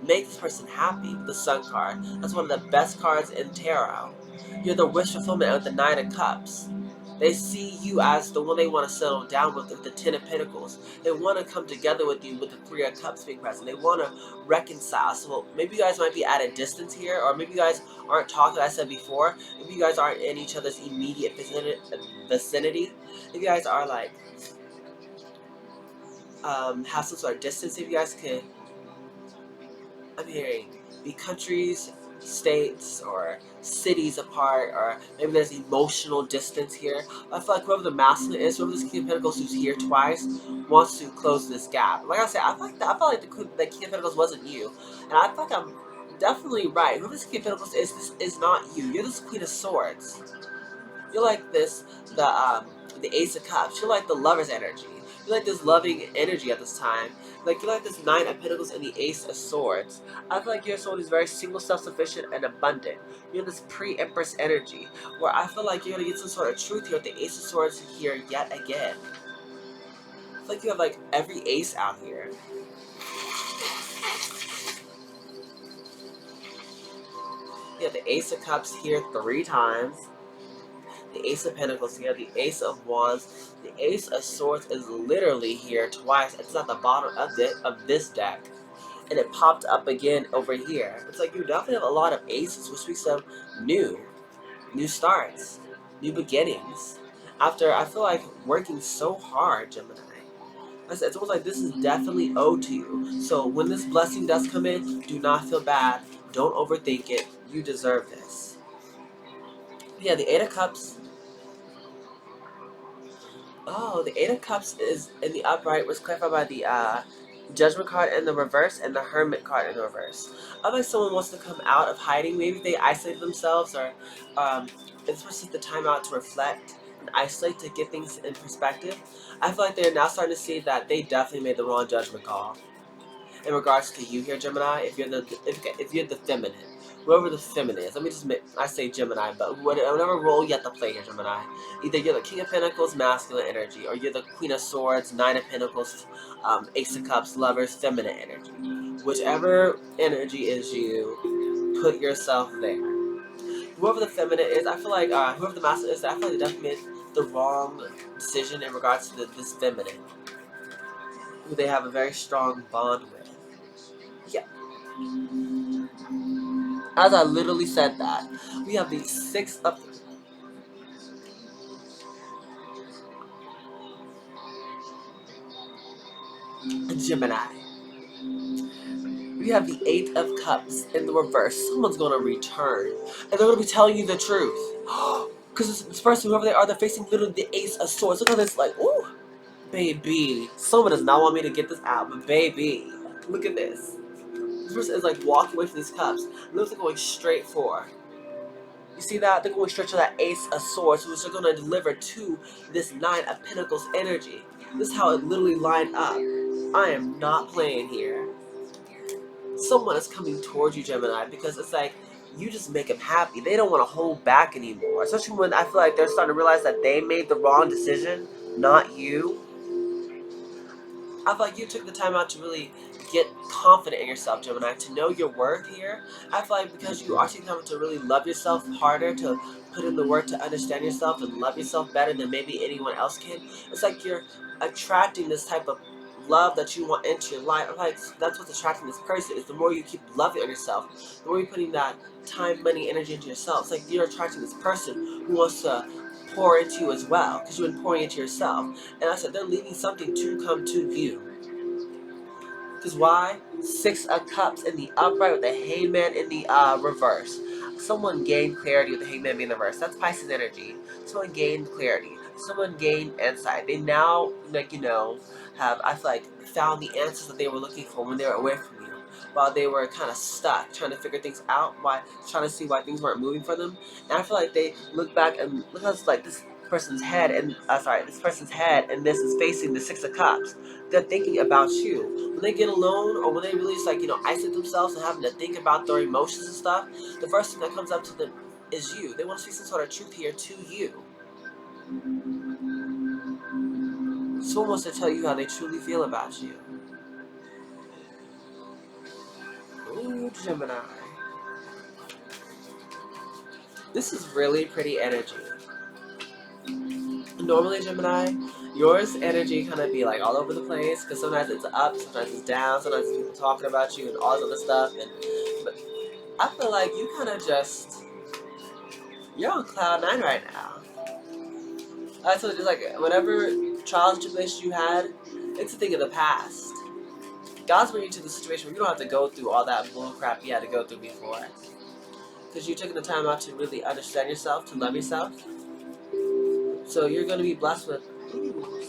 make this person happy with the Sun card. That's one of the best cards in tarot. You're the wish fulfillment with the Nine of Cups. They see you as the one they want to settle down with the Ten of Pentacles. They want to come together with you with the Three of Cups being present. They want to reconcile. So maybe you guys might be at a distance here, or maybe you guys aren't talking, like I said before. Maybe you guys aren't in each other's immediate vicinity. If you guys are like, have some sort of distance, if you guys could, I'm hearing, be countries, states, or cities apart, or maybe there's emotional distance here. I feel like whoever the masculine is, whoever this King of Pentacles who's here twice, wants to close this gap. Like I said, I feel like the King of Pentacles wasn't you, and I feel like I'm definitely right. Whoever this King of Pentacles is, this is not you. You're this Queen of Swords. You're like this, the Ace of Cups. You're like the lover's energy. You're like this loving energy at this time. Like you're like this Nine of Pentacles and the Ace of Swords. I feel like you're someone who's very single, self-sufficient, and abundant. You're this pre-Empress energy, where I feel like you're gonna get some sort of truth here with the Ace of Swords here yet again. I feel like you have like every ace out here. You have the Ace of Cups here 3 times. The Ace of Pentacles here, the Ace of Wands, the Ace of Swords is literally here twice. It's at the bottom of this deck, and it popped up again over here. It's like you definitely have a lot of aces, which speaks of new starts, new beginnings. After I feel like working so hard, Gemini. It's almost like this is definitely owed to you. So when this blessing does come in, do not feel bad. Don't overthink it. You deserve this. Yeah, the Eight of Cups. Oh, the Eight of Cups is in the upright, was clarified by the Judgment card in the reverse and the Hermit card in the reverse. I like someone wants to come out of hiding. Maybe they isolated themselves, or this person took the time out to reflect and isolate to get things in perspective. I feel like they're now starting to see that they definitely made the wrong judgment call. In regards to you here, Gemini, if you're the feminine, whoever the feminine is, let me just I say Gemini, but whatever role you have to play here, Gemini. Either you're the King of Pentacles, masculine energy, or you're the Queen of Swords, Nine of Pentacles, Ace of Cups, Lovers, feminine energy. Whichever energy is you, put yourself there. Whoever the feminine is, I feel like whoever the masculine is, I feel like they definitely made the wrong decision in regards to this feminine, who they have a very strong bond with. Yeah. As I literally said that, we have the Six of Gemini. We have the Eight of Cups in the reverse. Someone's going to return, and they're going to be telling you the truth. Because this person, whoever they are, they're facing literally the Ace of Swords. Look at this, like, ooh, baby. Someone does not want me to get this out, but baby, look at this. This person is like walking away from these cups. Looks like going straight for. You see that? They're going straight to that Ace of Swords, which they're going to deliver to this Nine of Pentacles energy. This is how it literally lined up. I am not playing here. Someone is coming towards you, Gemini, because it's like, you just make them happy. They don't want to hold back anymore. Especially when I feel like they're starting to realize that they made the wrong decision, not you. I feel like you took the time out to really get confident in yourself, Gemini, to know your worth here. I feel like because you are taking time to really love yourself harder, to put in the work to understand yourself and love yourself better than maybe anyone else can, it's like you're attracting this type of love that you want into your life. Like that's what's attracting this person, is the more you keep loving on yourself, the more you're putting that time, money, energy into yourself. It's like you're attracting this person who wants to pour into you as well, because you've been pouring into yourself. And I said they're leaving something to come to you. Because why? Six of Cups in the upright with the Hangman in the reverse. Someone gained clarity with the Hangman being in the reverse. That's Pisces energy. Someone gained clarity. Someone gained insight. They now, have, I feel like, found the answers that they were looking for when they were away from you. While they were kind of stuck, trying to figure things out, trying to see why things weren't moving for them. And I feel like they look back and look at like this person's head, and this person's head, and this is facing the Six of Cups. They're thinking about you. When they get alone or when they really just isolate themselves and having to think about their emotions and stuff, the first thing that comes up to them is you. They want to see some sort of truth here to you. Someone wants to tell you how they truly feel about you. Ooh, Gemini. This is really pretty energy. Normally, Gemini, yours energy kind of be like all over the place because sometimes it's up, sometimes it's down, sometimes it's people talking about you and all this other stuff. But I feel like you kind of you're on cloud nine right now. I told you, whatever trials and tribulations you had, it's a thing of the past. God's bringing you to the situation where you don't have to go through all that bull crap you had to go through before. Because you're taking the time out to really understand yourself, to love yourself. So you're going to be blessed with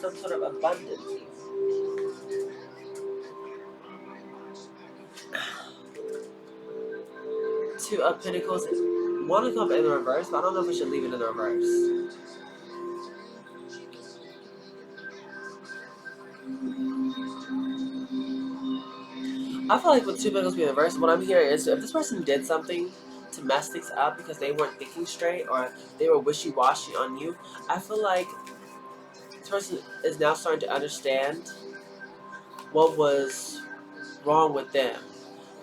some sort of abundance. Two of Pentacles want to come in the reverse, but I don't know if we should leave it in the reverse. I feel like with two Pentacles being reversed, what I'm hearing is if this person did something to mess things up because they weren't thinking straight or they were wishy-washy on you, I feel like this person is now starting to understand what was wrong with them,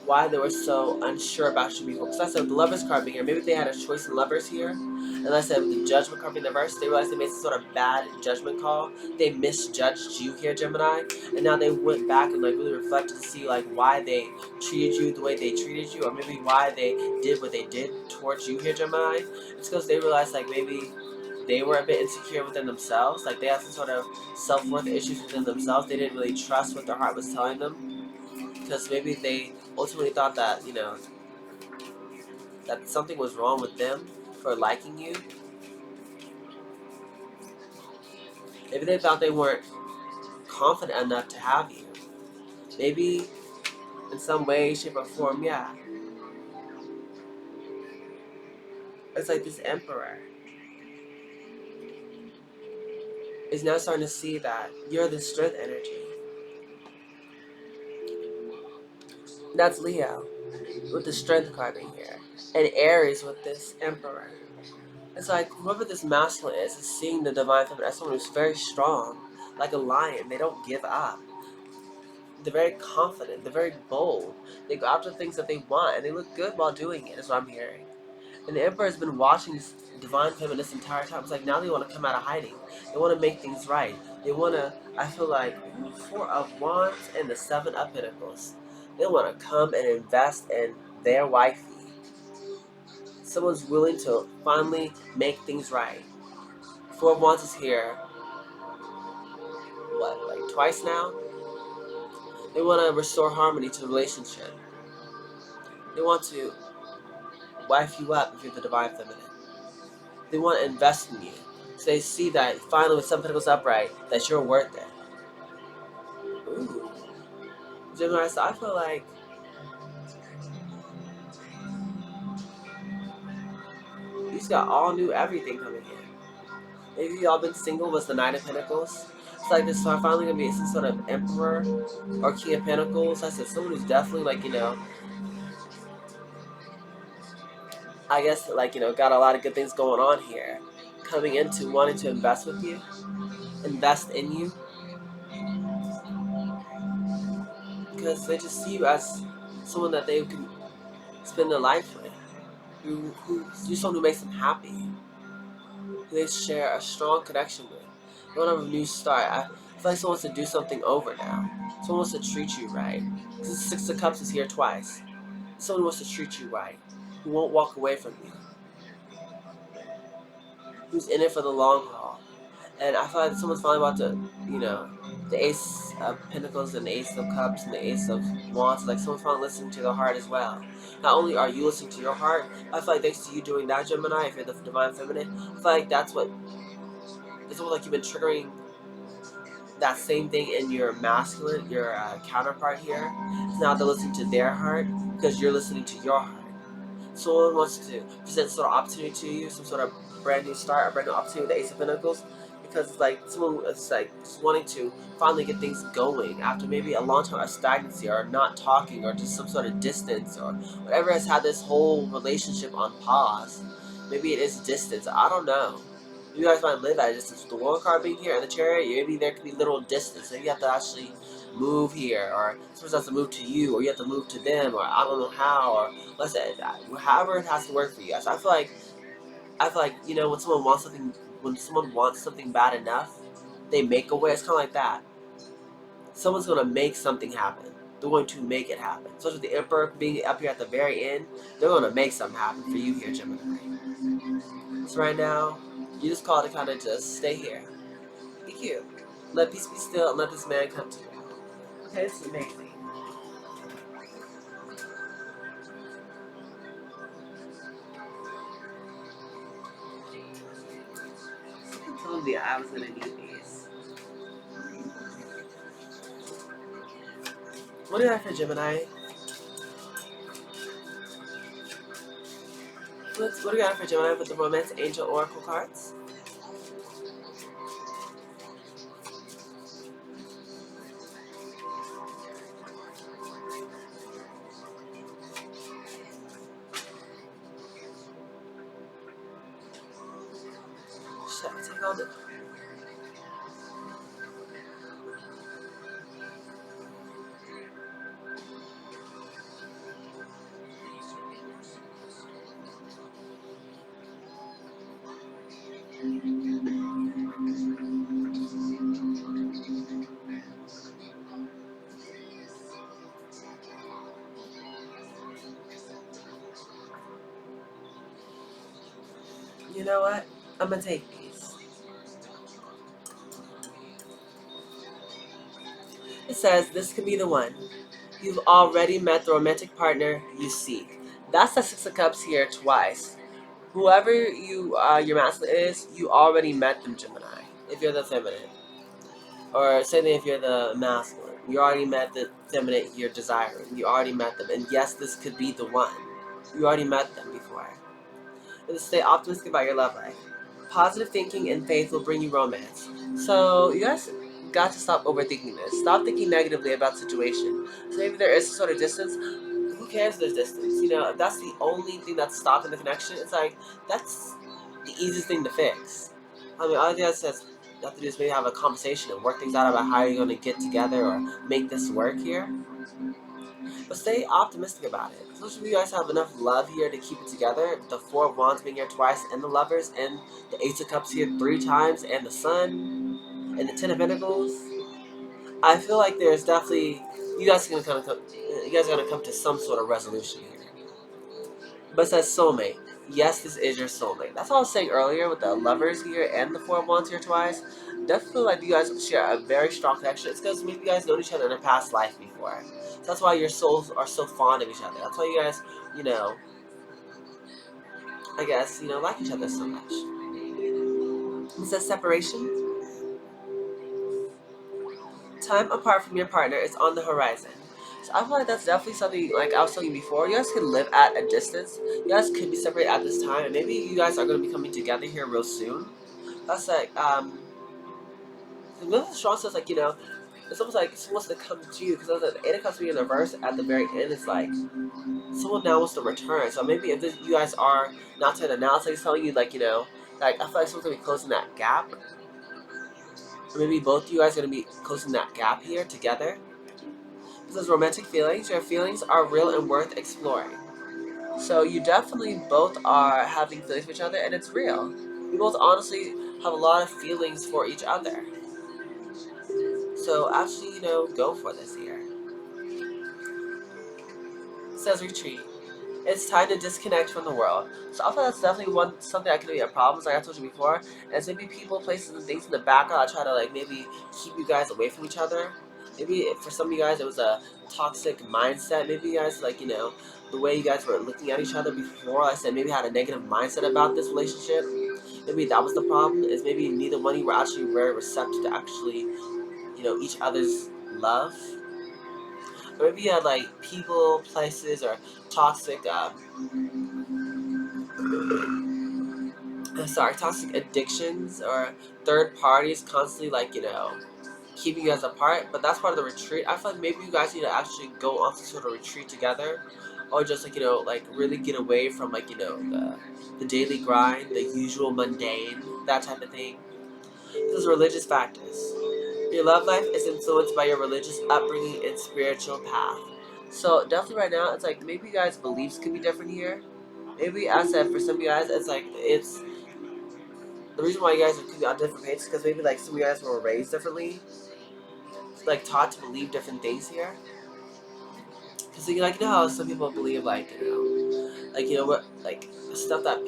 why they were so unsure about you before. Because I said the Lovers card being here, maybe they had a choice in Lovers here. And I said with the Judgment card being the verse, they realized they made some sort of bad judgment call. They misjudged you here, Gemini. And now they went back and really reflected to see why they treated you the way they treated you, or maybe why they did what they did towards you here, Gemini. It's because they realized maybe they were a bit insecure within themselves. They had some sort of self-worth issues within themselves. They didn't really trust what their heart was telling them. Because maybe they ultimately thought that, that something was wrong with them for liking you. Maybe they thought they weren't confident enough to have you. Maybe in some way, shape, or form, yeah. It's like this Emperor is now starting to see that you're the strength energy. That's Leo with the strength card in here. And Aries with this Emperor. It's like whoever this masculine is seeing the divine feminine as someone who's very strong, like a lion. They don't give up. They're very confident. They're very bold. They go after things that they want, and they look good while doing it, is what I'm hearing. And the Emperor has been watching this divine feminine this entire time. It's like now they want to come out of hiding. They want to make things right. They want to, I feel like, Four of Wands and the Seven of Pentacles. They want to come and invest in their wifey. Someone's willing to finally make things right. Four of Wands is here, twice now? They want to restore harmony to the relationship. They want to wife you up if you're the divine feminine. They want to invest in you. So they see that finally with Seven Pentacles upright, that you're worth it. Ooh. Gemini, so I feel like you just got all new everything coming in. Maybe y'all been single, was the Knight of Pentacles. It's like this, so I'm finally gonna be some sort of Emperor or King of Pentacles. I said someone who's definitely I guess got a lot of good things going on here. Coming into wanting to invest with you, invest in you. Because they just see you as someone that they can spend their life with. You're someone who makes them happy. Who they share a strong connection with. They want to have a new start. I feel like someone wants to do something over now. Someone wants to treat you right. Because the Six of Cups is here twice. Someone wants to treat you right. Who won't walk away from you. Who's in it for the long haul. And I feel like someone's finally about to, you know, the Ace of Pentacles and the Ace of Cups and the Ace of Wands, like someone's finally listening to their heart as well. Not only are you listening to your heart, I feel like thanks to you doing that, Gemini, if you're the Divine Feminine, I feel like it's almost like you've been triggering that same thing in your masculine, your counterpart here. So now they're listening to their heart because you're listening to your heart. Someone wants to present sort of opportunity to you, some sort of brand new start, a brand new opportunity with the Ace of Pentacles, because it's like someone is like just wanting to finally get things going after maybe a long time of stagnancy or not talking or just some sort of distance or whatever has had this whole relationship on pause. Maybe it is distance. I don't know. You guys might live at a distance. With the World card being here and the Chariot, maybe there could be little distance. Maybe you have to actually move here, or someone has to move to you, or you have to move to them, or I don't know how, or let's say however it has to work for you guys. I feel like when someone wants something bad enough, they make a way. It's kind of like that. Someone's gonna make something happen. They're going to make it happen. So with the Emperor being up here at the very end, they're gonna make something happen for you here, Gemini. So right now, you just call to kind of just stay here. Be cute. Let peace be still and let this man come to you. Okay, this is amazing. I told you I was gonna need these. What do you have for Gemini? What do you have for Gemini with the Romance Angel Oracle cards? Shit, take all the... You know what? I'm gonna take these. It says this could be the one. You've already met the romantic partner you seek. That's the Six of Cups here twice. Whoever your masculine is, you already met them, Gemini. If you're the feminine, or same thing if you're the masculine, you already met the feminine you're desiring. You already met them, and yes, this could be the one. You already met them before. And stay optimistic about your love life. Positive thinking and faith will bring you romance. So you guys got to stop overthinking this. Stop thinking negatively about the situation. So maybe there is some sort of distance. Who cares if there's distance? You know, if that's the only thing that's stopping the connection, it's like, that's the easiest thing to fix. I mean, all you guys have to do is maybe have a conversation and work things out about how you're going to get together or make this work here. But stay optimistic about it. Most of you guys have enough love here to keep it together. The Four of Wands being here twice, and the Lovers, and the Ace of Cups here 3 times, and the Sun, and the Ten of Pentacles. I feel like there's definitely you guys are gonna come to some sort of resolution here. But it says soulmate. Yes, this is your soulmate. That's what I was saying earlier with the Lovers here and the Four of Wands here twice. Definitely feel like you guys share a very strong connection. It's because maybe you guys known each other in a past life before. So that's why your souls are so fond of each other. That's why you guys, I guess, like each other so much. It says separation. Time apart from your partner is on the horizon. So I feel like that's definitely something, like I was telling you before, you guys could live at a distance. You guys could be separated at this time, and maybe you guys are going to be coming together here real soon. That's like, the middle strong says, like, it's almost like someone wants to come to you, because the Eight of Cups being in reverse at the very end, it's like, someone now wants to return. So maybe if you guys are not to the now, it's like telling you, like, like, I feel like someone's going to be closing that gap. Or maybe both of you guys are going to be closing that gap here together. This is romantic feelings. Your feelings are real and worth exploring. So you definitely both are having feelings for each other, and it's real. You both honestly have a lot of feelings for each other. So actually, go for this here. It says retreat. It's time to disconnect from the world. So I thought that's definitely something that could be a problem. Like I told you before, and it's maybe people, places, and things in the background that try to like maybe keep you guys away from each other. Maybe for some of you guys it was a toxic mindset. Maybe you guys the way you guys were looking at each other before. I said maybe had a negative mindset about this relationship. Maybe that was the problem. Is maybe neither one of you were actually very receptive to actually each other's love. Or maybe you had like people, places, or toxic toxic addictions or third parties constantly keeping you guys apart. But that's part of the retreat. I feel like maybe you guys need to actually go on some sort of retreat together, or just really get away from the daily grind, the usual mundane, that type of thing. This is religious factors. Your love life is influenced by your religious upbringing and spiritual path. So definitely right now, it's like maybe you guys' beliefs could be different here. Maybe as I said, for some of you guys, it's the reason why you guys could be on different pages because maybe like some of you guys were raised differently, like taught to believe different things here. Because you know how some people believe what stuff that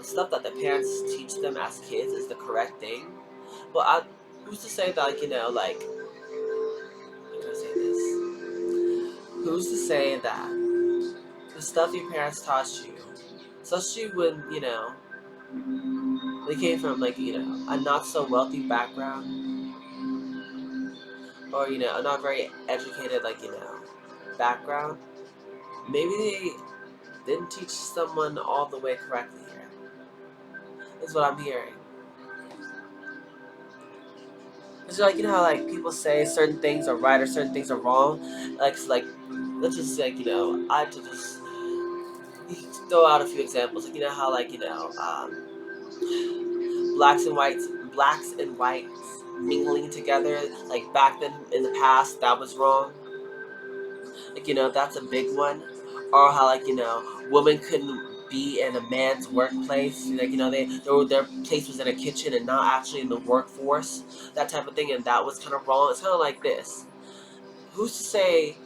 stuff that the parents teach them as kids is the correct thing. Well, who's to say that how can I say this? Who's to say that the stuff your parents taught you, especially when they came from a not so wealthy background or a not very educated background, maybe they didn't teach someone all the way correctly here. Is what I'm hearing. It's like how people say certain things are right or certain things are wrong. Let's just say I had to just throw out a few examples. Like how blacks and whites mingling together. Like back then in the past, that was wrong. That's a big one. Or how women couldn't be in a man's workplace. Their place was in a kitchen and not actually in the workforce. That type of thing, and that was kind of wrong. It's kind of like this. Who's to say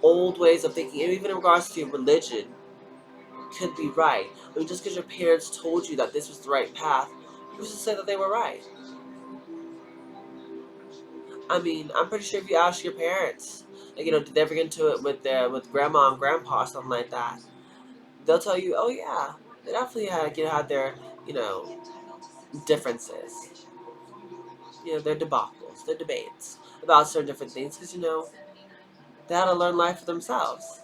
old ways of thinking, even in regards to religion, could be right? I mean, just because your parents told you that this was the right path, who's to say that they were right? I mean, I'm pretty sure if you ask your parents, did they ever get into it with grandma and grandpa or something like that? They'll tell you, oh yeah, they definitely had their you know differences, their debacles, their debates about certain different things because they had to learn life for themselves.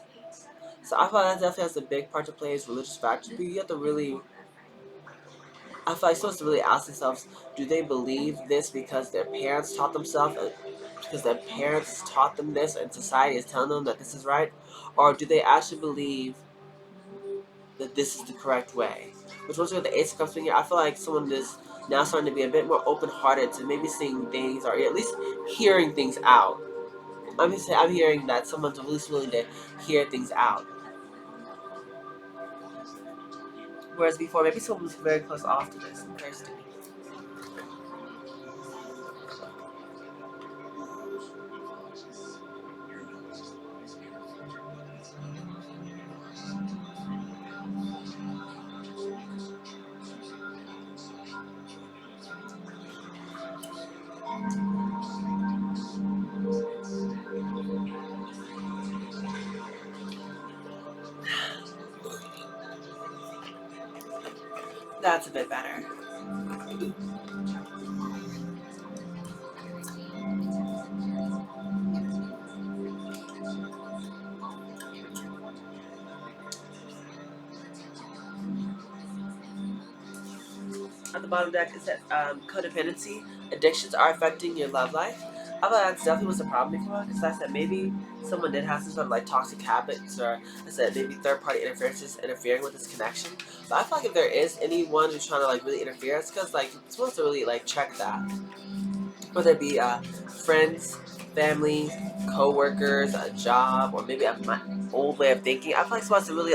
So I feel like that definitely has a big part to play as religious factors, but you have to really, I feel like supposed to really ask themselves, do they believe this because their parents taught themselves, because their parents taught them this, and society is telling them that this is right, or do they actually believe that this is the correct way? Which once we get the Ace of Cups here, I feel like someone is now starting to be a bit more open-hearted to maybe seeing things, or at least hearing things out. I'm hearing that someone's at least willing to hear things out. Whereas before, maybe someone was very close off to this and thirsty. That's a bit better. At the bottom deck, it said codependency. Addictions are affecting your love life. I thought that's definitely was a problem before because I said maybe someone did have some sort of toxic habits, or I said maybe third party interferences interfering with this connection. But I feel like if there is anyone who's trying to really interfere, it's because you're supposed to really check that. Whether it be friends, family, co-workers, a job, or maybe my old way of thinking. I feel like supposed to really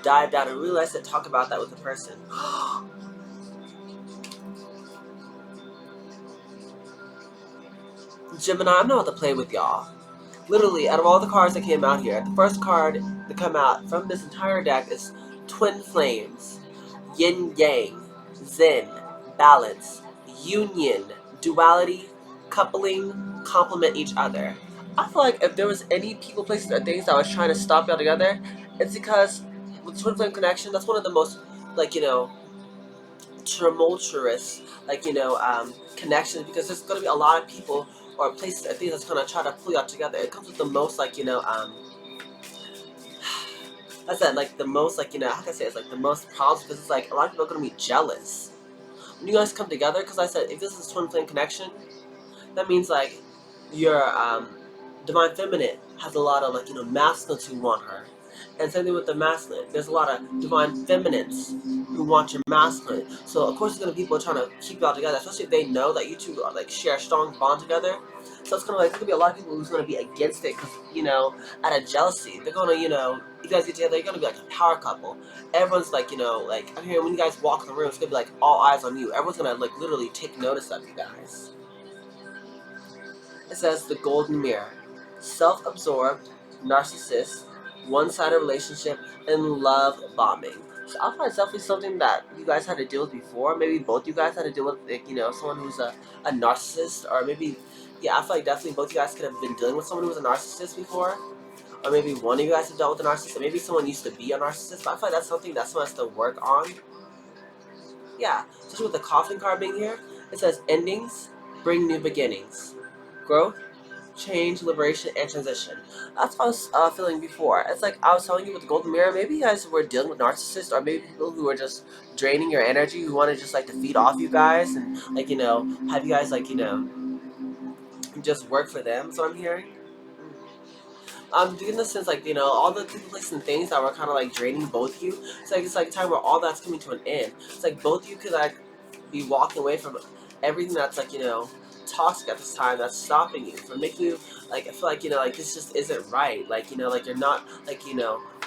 dive down and realize and talk about that with the person. Gemini, I'm not about to play with y'all. Literally, out of all the cards that came out here, the first card to come out from this entire deck is Twin Flames, Yin Yang, Zen, Balance, Union, Duality, Coupling, complement each other. I feel like if there was any people, places, or things that was trying to stop y'all together, it's because with Twin Flame Connection, that's one of the most, like, tumultuous, connections, because there's going to be a lot of people or places and things that's going to try to pull y'all together. It comes with the most, I said, like, the most, how can I say, it's like the most problems, because it's like a lot of people are going to be jealous when you guys come together, because I said, if this is Twin Flame Connection, that means like your divine feminine has a lot of masculines who want her, and same thing with the masculine. There's a lot of divine feminines who want your masculine. So of course there's gonna be people trying to keep y'all together, especially if they know that you two are, like, share a strong bond together. So it's gonna, like, there's gonna be a lot of people who's gonna be against it because out of jealousy they're gonna you guys get together, you're gonna be like a power couple. Everyone's like like I'm hearing when you guys walk in the room, it's gonna be like all eyes on you. Everyone's gonna like literally take notice of you guys. It says the golden mirror. Self-absorbed, narcissist, one-sided relationship, and love bombing. So I find it's definitely something that you guys had to deal with before. Maybe both you guys had to deal with, like, someone who's a narcissist, or maybe, yeah, I feel like definitely both you guys could have been dealing with someone who was a narcissist before. Or maybe one of you guys have dealt with a narcissist, or maybe someone used to be a narcissist, but I feel like that's something that someone has to work on. Yeah, especially with the coffin card being here, it says endings bring new beginnings. Growth, change, liberation, and transition. That's what I was feeling before. It's like I was telling you with the golden mirror, maybe you guys were dealing with narcissists, or maybe people who were just draining your energy, who want to just like to feed off you guys and have you guys just work for them. That's what I'm hearing. In the sense, all the people, places, and things that were kind of like draining both of you. It's like time where all that's coming to an end. It's like both of you could like be walking away from everything that's toxic at this time, that's stopping you from making you like I feel like like this just isn't right. Like you're not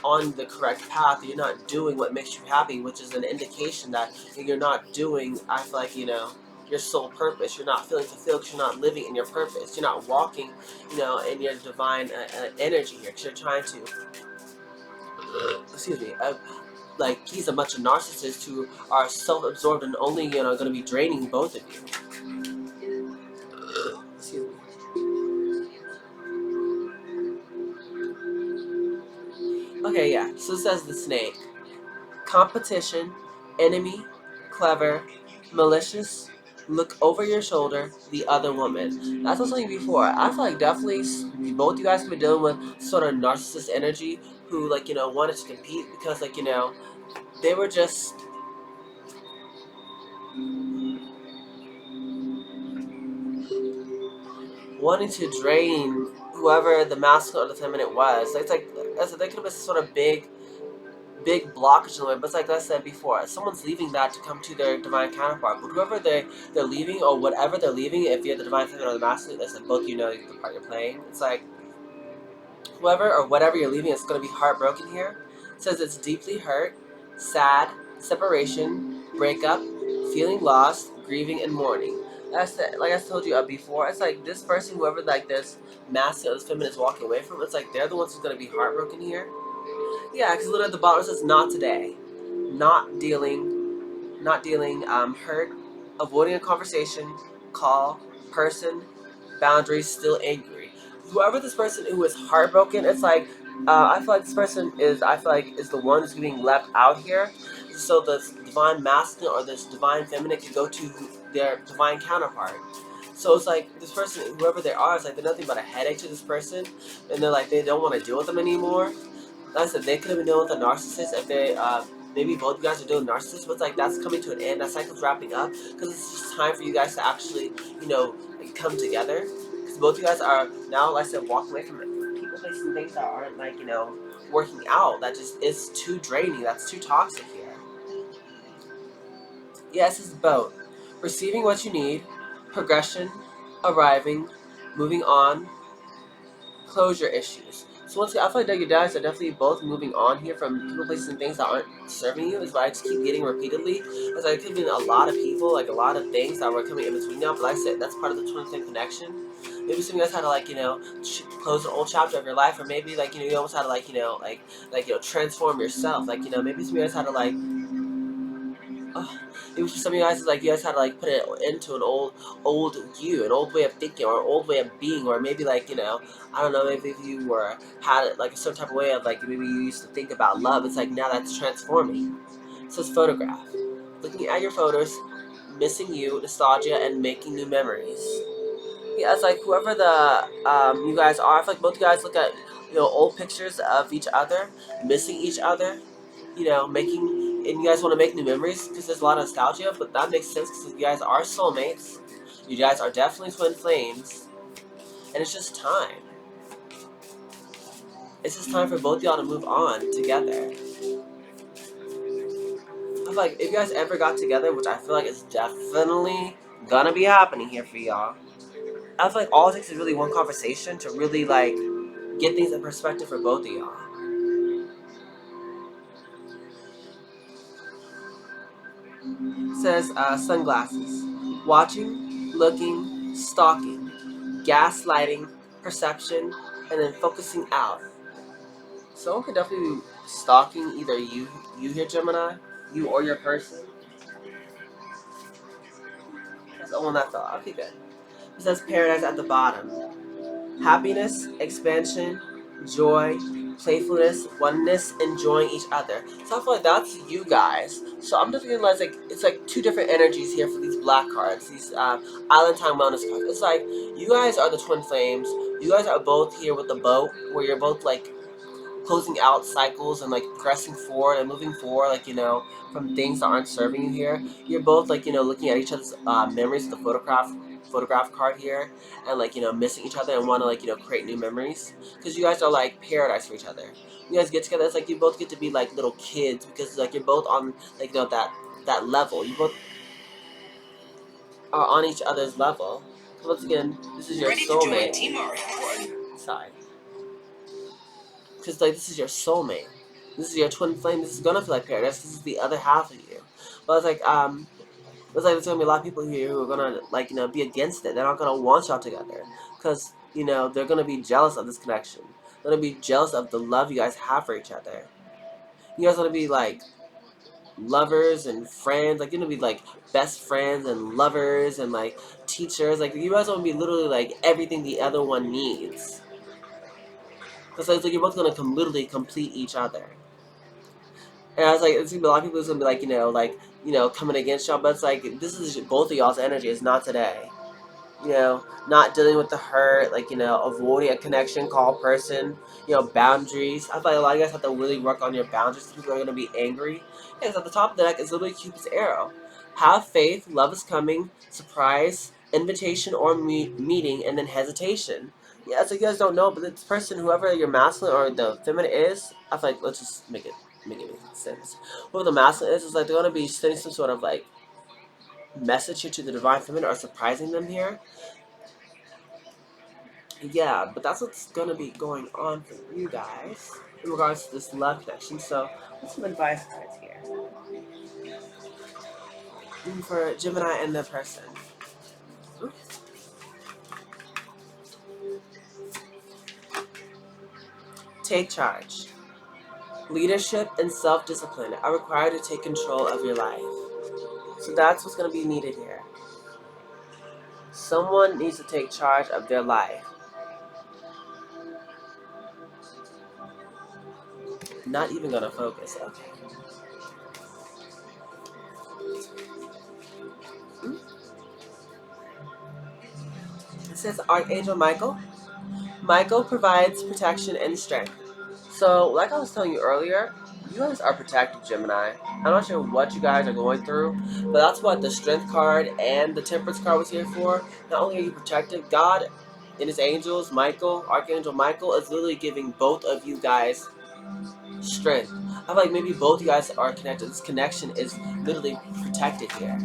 on the correct path. You're not doing what makes you happy, which is an indication that you're not doing. I feel like your sole purpose. You're not feeling fulfilled because you're not living in your purpose. You're not walking in your divine energy here, because you're trying to, excuse me, like, he's a bunch of narcissists who are self-absorbed and only, going to be draining both of you. Excuse me. Okay, yeah, so it says the snake. Competition, enemy, clever, malicious, look over your shoulder, the other woman. That's what I was telling you before. I feel like definitely both you guys have been dealing with sort of narcissist energy who, wanted to compete because, they were just wanting to drain whoever the masculine or the feminine was. It's like, as they could have been sort of big blockage in the way, but it's like I said before, someone's leaving that to come to their divine counterpart. But whoever they're leaving, or whatever they're leaving, if you're the divine feminine or the masculine, that's like both the part you're playing. It's like whoever or whatever you're leaving is going to be heartbroken here. It says it's deeply hurt, sad, separation, breakup, feeling lost, grieving, and mourning. That's the, like I told you before. It's like this person, whoever this masculine or this feminine is walking away from. It's like they're the ones who's going to be heartbroken here. Yeah, because literally at the bottom it says not today, not dealing, hurt, avoiding a conversation, call, person, boundaries, still angry. Whoever this person who is heartbroken, it's like, I feel like this person is the one who's being left out here. So this divine masculine or this divine feminine can go to their divine counterpart. So it's like this person, whoever they are, it's like they're nothing but a headache to this person, and they're like they don't want to deal with them anymore. Like I said, they could have been dealing with a narcissist if they, maybe both of you guys are dealing with narcissists, but it's like that's coming to an end, that cycle's wrapping up, because it's just time for you guys to actually, come together. Because both of you guys are now, like I said, walking away from people, places, and things that aren't, working out. That just is too draining, that's too toxic here. Yes, it's both. Receiving what you need, progression, arriving, moving on, closure issues. So once again, I feel like that your guys are definitely both moving on here from people, places, and things that aren't serving you. Is what I just keep getting repeatedly. It's like it could have been a lot of people, like a lot of things that were coming in between now. But like I said, that's part of the twin flame connection. maybe some of you guys had to like close an old chapter of your life, or maybe like you almost had to like transform yourself. Like maybe some of you guys had to like maybe for some of you guys, it's like you guys had to like put it into an old you, an old way of thinking, or an old way of being, or maybe like I don't know, maybe if you were had like a certain type of way of like maybe you used to think about love. It's like now that's transforming. It says photograph, looking at your photos, missing you, nostalgia, and making new memories. Yeah, it's like whoever the you guys are. I feel like both you guys look at old pictures of each other, missing each other, making, and you guys want to make new memories because there's a lot of nostalgia. But that makes sense because you guys are soulmates. You guys are definitely twin flames, and it's just time. It's just time for both y'all to move on together. I feel like if you guys ever got together, which I feel like is definitely gonna be happening here for y'all, I feel like all it takes is really one conversation to really like get things in perspective for both of y'all. It says sunglasses, watching, looking, stalking, gaslighting, perception, and then focusing out. Someone could definitely be stalking either you here, Gemini, you or your person. That's the one that thought. Okay, good. It says paradise at the bottom. Happiness, expansion, joy, playfulness, oneness, enjoying each other. So I feel like that's you guys. So I'm just realizing like it's like two different energies here for these black cards, these island time wellness cards. It's like you guys are the twin flames. You guys are both here with the boat, where you're both like closing out cycles and like pressing forward and moving forward, like from things that aren't serving you here. You're both like looking at each other's memories of the photograph card here, and like missing each other and want to like create new memories because you guys are like paradise for each other. You guys get together, it's like you both get to be like little kids because like you're both on like that level. You both are on each other's level. Once again, this is your soulmate. Sorry. Because like this is your soulmate. This is your twin flame. This is gonna feel like paradise. This is the other half of you. But it's like there's gonna be a lot of people here who are gonna like be against it. They're not gonna want y'all together because they're gonna be jealous of this connection. They're gonna be jealous of the love you guys have for each other. You guys gonna be like lovers and friends. Like you're gonna be like best friends and lovers and like teachers. Like you guys gonna be literally like everything the other one needs. Because it's like you're both gonna literally complete each other. And I was like, it's gonna be a lot of people who's gonna be like, coming against y'all, but it's like this is both of y'all's energy. It's not today. Not dealing with the hurt, like avoiding a connection, call person, boundaries. I feel like a lot of you guys have to really work on your boundaries. People are gonna be angry. Because at the top of the deck is literally Cupid's arrow. Have faith, love is coming, surprise, invitation or meeting, and then hesitation. Yeah, so you guys don't know, but this person, whoever your masculine or the feminine is, I feel like let's just make it make sense. Whoever the masculine is like they're gonna be sending some sort of like message here to the divine feminine or surprising them here. Yeah, but that's what's gonna be going on for you guys in regards to this love connection. So, what's some advice cards here for Gemini and the person? Take charge. Leadership and self-discipline are required to take control of your life. So that's what's gonna be needed here. Someone needs to take charge of their life. Not even gonna focus. Okay. It says Archangel Michael. Michael provides protection and strength. So, like I was telling you earlier, you guys are protected, Gemini. I'm not sure what you guys are going through, but that's what the Strength card and the Temperance card was here for. Not only are you protected, God and His angels, Michael, Archangel Michael, is literally giving both of you guys strength. I feel like maybe both you guys are connected. This connection is literally protected here.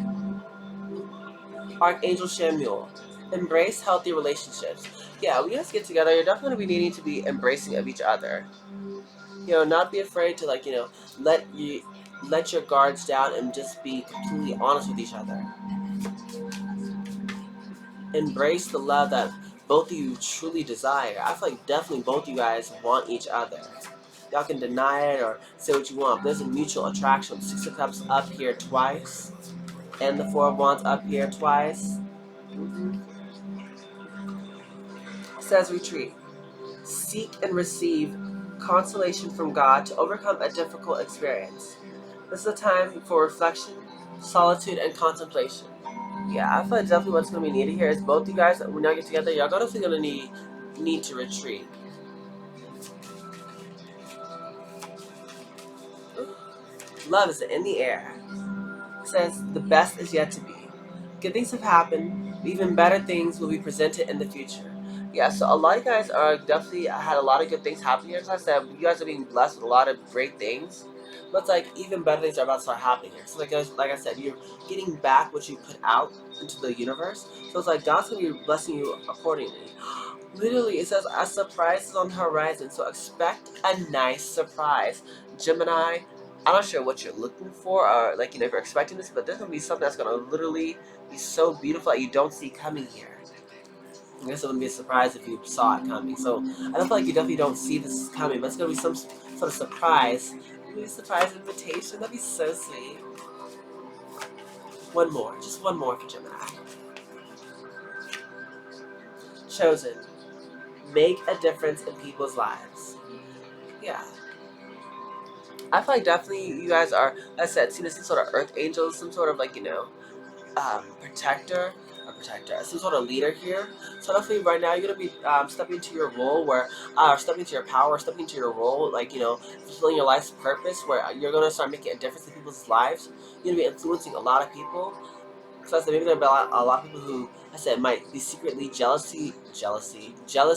Archangel Samuel. Embrace healthy relationships. Yeah, when you guys get together, you're definitely going to be needing to be embracing of each other. Not be afraid to like, let your guards down and just be completely honest with each other. Embrace the love that both of you truly desire. I feel like definitely both of you guys want each other. Y'all can deny it or say what you want, but there's a mutual attraction. Six of Cups up here twice, and the Four of Wands up here twice. Says retreat. Seek and receive consolation from God to overcome a difficult experience. This is a time for reflection, solitude, and contemplation. Yeah, I feel like definitely what's going to be needed here is both you guys, when y'all get together, y'all definitely going to need to retreat. Love is in the air. It says the best is yet to be. Good things have happened. Even better things will be presented in the future. Yeah, so a lot of you guys are definitely had a lot of good things happen here. As I said, you guys are being blessed with a lot of great things. But it's like even better things are about to start happening here. So like I said, you're getting back what you put out into the universe. So it's like God's gonna be blessing you accordingly. Literally, it says a surprise is on the horizon, so expect a nice surprise. Gemini, I'm not sure what you're looking for, or like if you're expecting this, but there's gonna be something that's gonna literally be so beautiful that you don't see coming here. I guess it wouldn't be a surprise if you saw it coming. So I don't feel like you definitely don't see this coming, but it's gonna be some sort of surprise. Maybe a surprise invitation. That'd be so sweet. One more, just one more for Gemini. Chosen. Make a difference in people's lives. Yeah. I feel like definitely you guys are, as I said, seen as some sort of earth angel, some sort of protector, some sort of leader here. So definitely right now you're gonna be stepping into your role where, stepping into your power, stepping into your role, fulfilling your life's purpose, where you're gonna start making a difference in people's lives. You're gonna be influencing a lot of people. So I said maybe there are a lot of people who I said might be secretly jealous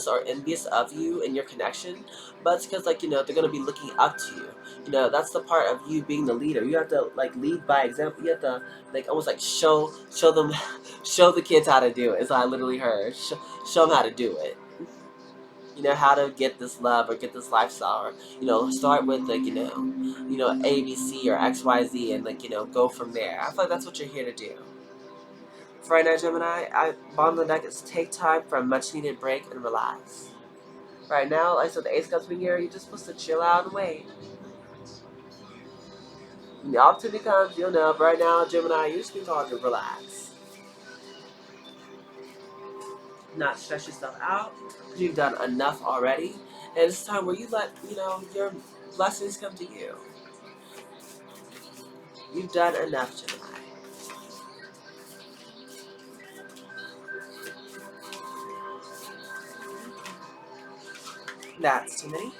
or envious of you and your connection, but it's because they're gonna be looking up to you. That's the part of you being the leader. You have to lead by example. You have to almost show them show the kids how to do it. Is what I literally heard. Show them how to do it. How to get this love or get this lifestyle, or start with ABC or XYZ, and go from there. I feel like that's what you're here to do. For right now, Gemini, bottom of the deck is take time for a much needed break and relax. Right now, like I said, the Ace Cups being here, you're just supposed to chill out and wait. When the opportunity comes, you'll know. But right now, Gemini, you're just being told to relax. Not stress yourself out, because you've done enough already. And it's time where you let, your blessings come to you. You've done enough, Gemini. That's too many.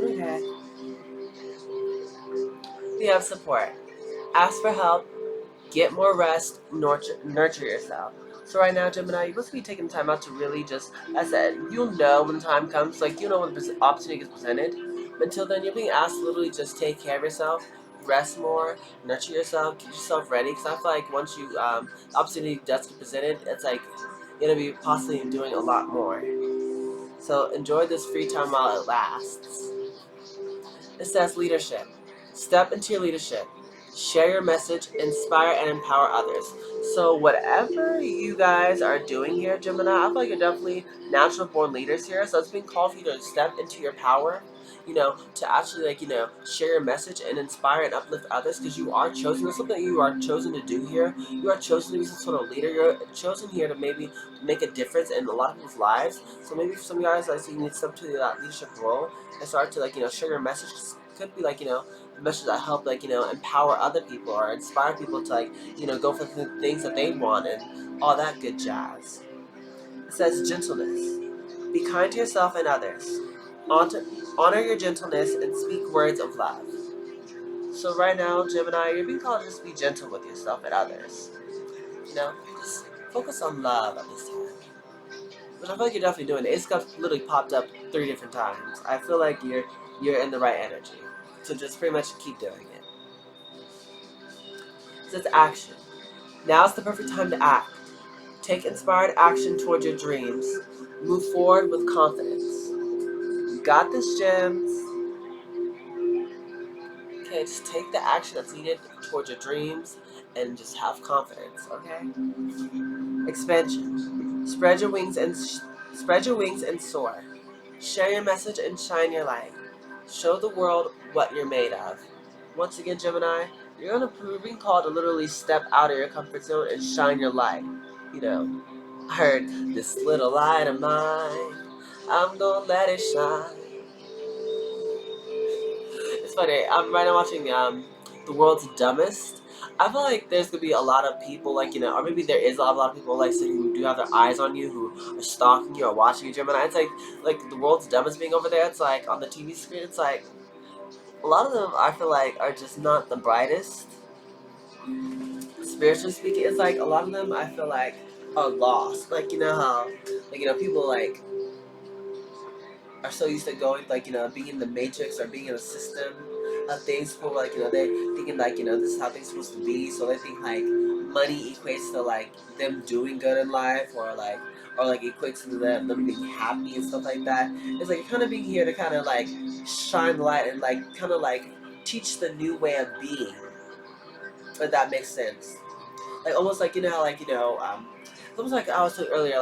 Okay. We have support. Ask for help. Get more rest, nurture yourself. So right now, Gemini, you're supposed to be taking time out to really just, as I said, you'll know when the time comes, you'll know when the opportunity gets presented. But until then, you're being asked to literally just take care of yourself, rest more, nurture yourself, get yourself ready. Because I feel like once the opportunity does get presented, it's you're going to be possibly doing a lot more. So enjoy this free time while it lasts. It says leadership. Step into your leadership. Share your message, inspire and empower others. So whatever you guys are doing here, Gemini, I feel like you're definitely natural born leaders here. So it's being called for you to step into your power, to actually share your message and inspire and uplift others, because you are chosen. There's something you are chosen to do here. You are chosen to be some sort of leader. You're chosen here to maybe make a difference in a lot of people's lives. So maybe for some guys, you need to step to that leadership role and start to share your message. Could be messages that help empower other people or inspire people to go for the things that they want and all that good jazz. It says gentleness. Be kind to yourself and others. Honor your gentleness and speak words of love. So right now, Gemini, you're being called to just be gentle with yourself and others. just focus on love at this time. Which I feel like you're definitely doing. The Ace of Cups literally popped up 3 different times. I feel like you're in the right energy. So just pretty much keep doing it. So it's action. Now's the perfect time to act. Take inspired action toward your dreams. Move forward with confidence. You got this, gems. Okay, just take the action that's needed towards your dreams and just have confidence, okay? Expansion. Spread your wings and soar. Share your message and shine your light. Show the world what you're made of. Once again, Gemini, you're being called to literally step out of your comfort zone and shine your light. I heard this little light of mine. I'm gonna let it shine. It's funny. I'm right now watching The World's Dumbest. I feel like there's gonna be a lot of people or maybe there is a lot of people who do have their eyes on you, who are stalking you or watching you, Gemini. It's like The World's Dumbest being over there. It's like on the TV screen. It's like a lot of them. I feel like are just not the brightest. Spiritually speaking, it's like a lot of them. I feel like are lost. Like how people are so used to going being in the matrix or being in a system of things for they thinking this is how things are supposed to be, so they think money equates to them doing good in life or equates to them being happy and stuff like that. It's like you're kind of being here to kind of shine light and kind of teach the new way of being, if that makes sense. Almost it's almost like I was saying earlier,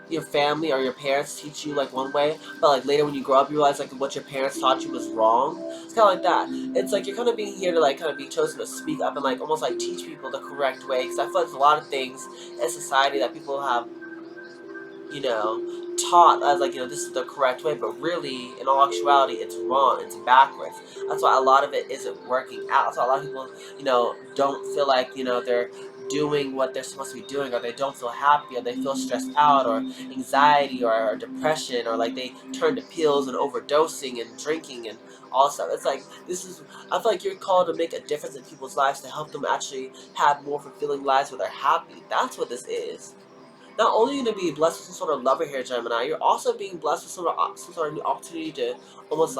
your family or your parents teach you one way, but later when you grow up you realize what your parents taught you was wrong. It's kind of like that. It's like you're kind of being here to kind of be chosen to speak up and almost teach people the correct way, because I feel like there's a lot of things in society that people have taught as this is the correct way, but really in all actuality it's wrong, it's backwards. That's why a lot of it isn't working out. That's why a lot of people don't feel like they're doing what they're supposed to be doing, or they don't feel happy, or they feel stressed out, or anxiety, or depression, or they turn to pills and overdosing and drinking and all stuff. It's like I feel like you're called to make a difference in people's lives, to help them actually have more fulfilling lives where they're happy. That's what this is. Not only are you going to be blessed with some sort of lover here, Gemini, you're also being blessed with some sort of new opportunity to almost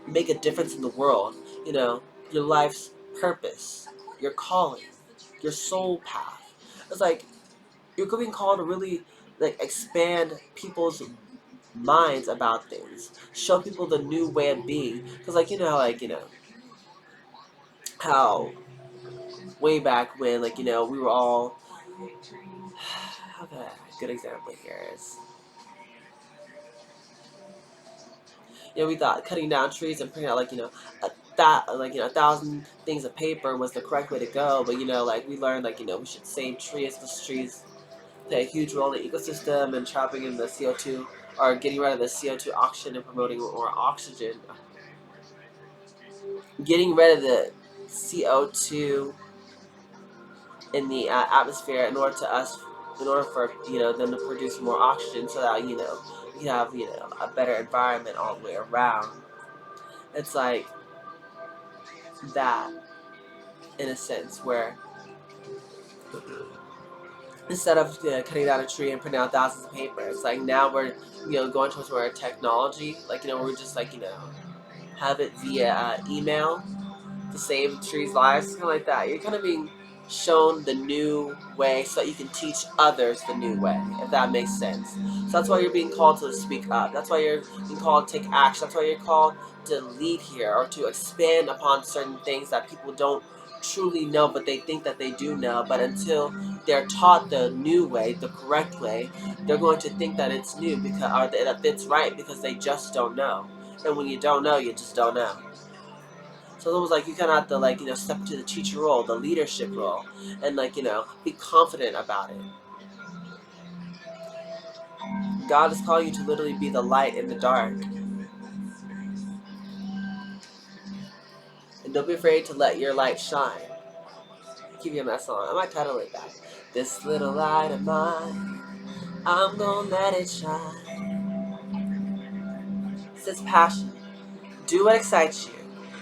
make a difference in the world. Your life's purpose, your calling, your soul path. It's like you're being called to really expand people's minds about things, show people the new way of being. Because how way back when we were all. Okay, a good example here is. We thought cutting down trees and putting out a thousand things of paper was the correct way to go. But we learned we should save trees, because trees play a huge role in the ecosystem and trapping in the CO2, or getting rid of the CO2 oxygen and promoting more oxygen. Getting rid of the CO2 in the atmosphere in order for them to produce more oxygen, so that we have a better environment all the way around. It's like that, in a sense, where instead of cutting down a tree and printing out thousands of paper, it's like now we're going towards where technology, we're just have it via email to save trees' lives, kind of like that. You're kind of being shown the new way so that you can teach others the new way, if that makes sense. So that's why you're being called to speak up. That's why you're being called to take action. That's why you're called to lead here, or to expand upon certain things that people don't truly know, but they think that they do know. But until they're taught the new way, the correct way, they're going to think that it's new, because or that it's right, because they just don't know. And when you don't know, you just don't know. So it's almost like you kind of have to step into the teacher role, the leadership role, and be confident about it. God is calling you to literally be the light in the dark, and don't be afraid to let your light shine. Keep you that song. I might title it that. This little light of mine, I'm gonna let it shine. It says passion. Do what excites you.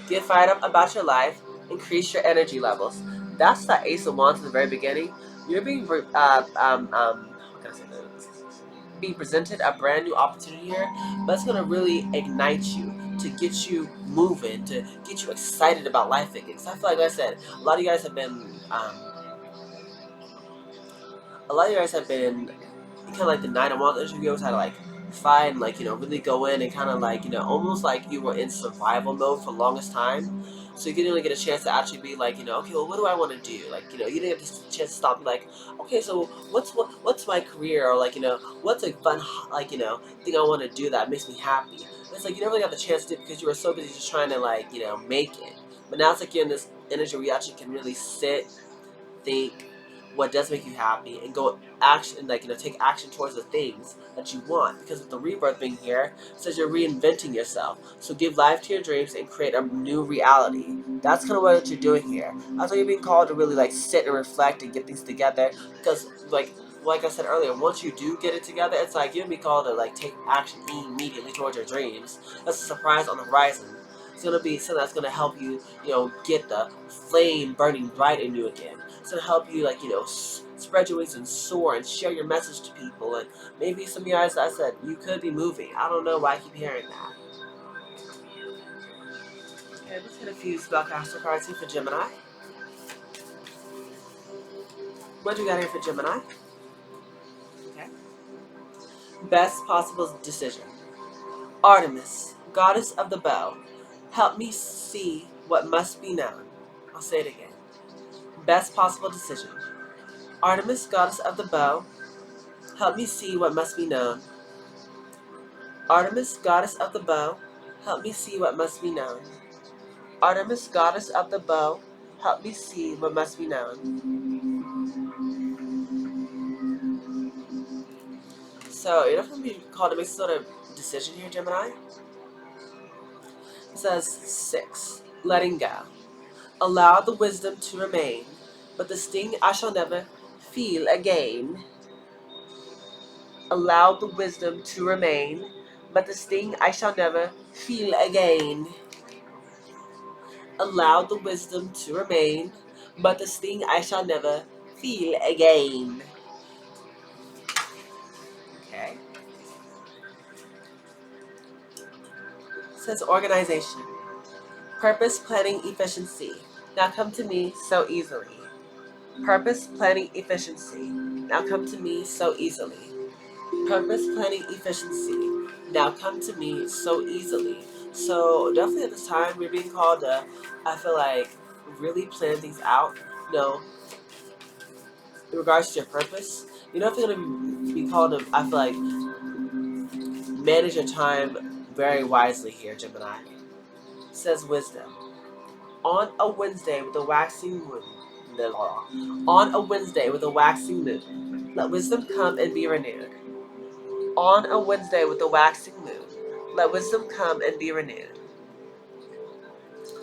Get fired up about your life. Increase your energy levels. That's the Ace of Wands in the very beginning. You're being how can I say this? Being presented a brand new opportunity here, but it's gonna really ignite you to get you moving, to get you excited about life again. Because I feel like I said, a lot of you guys have been kind of like the Nine of Wands interview. You always had to like fight and like really go in and kind of like almost like you were in survival mode for the longest time. So you didn't really get a chance to actually be like okay, well, what do I want to do? Like you didn't get the chance to stop and be like, okay, so what's my career, or like what's a fun like thing I want to do that makes me happy. And it's like you never really got the chance to do it because you were so busy just trying to like make it. But now it's like you're in this energy where you actually can really sit, think what does make you happy, and go action, like take action towards the things that you want. Because with the rebirth being here, it says you're reinventing yourself. So give life to your dreams and create a new reality. That's kind of what you're doing here. That's why you're being called to really like sit and reflect and get things together. Because like I said earlier, once you do get it together, it's like you're gonna be called to like take action immediately towards your dreams. That's a surprise on the horizon. It's gonna be something that's gonna help you, get the flame burning bright in you again. It's gonna help you, like spread your wings and soar and share your message to people. And maybe some of you guys, I said, you could be moving. I don't know why I keep hearing that. Okay, let's hit a few spellcaster cards here for Gemini. What do you got here for Gemini? Okay. Best possible decision. Artemis, goddess of the bow, help me see what must be known. I'll say it again. Best possible decision. Artemis, goddess of the bow, help me see what must be known. Artemis, goddess of the bow, help me see what must be known. Artemis, goddess of the bow, help me see what must be known. So you're definitely be called to make some sort of decision here, Gemini. It says 6. Letting go. Allow the wisdom to remain, but the sting I shall never feel again. Allow the wisdom to remain, but the sting I shall never feel again. Allow the wisdom to remain, but the sting I shall never feel again. Okay. It says organization. Purpose, planning, efficiency. Now come to me so easily. Purpose, planning, efficiency. Now come to me so easily. Purpose, planning, efficiency. Now come to me so easily. So definitely at this time we're being called to, I feel like, really plan things out. In regards to your purpose, you're definitely gonna be called to, I feel like, manage your time very wisely here, Gemini. It says wisdom. On a Wednesday with a waxing moon. On a Wednesday with a waxing moon, let wisdom come and be renewed. On a Wednesday with a waxing moon, let wisdom come and be renewed.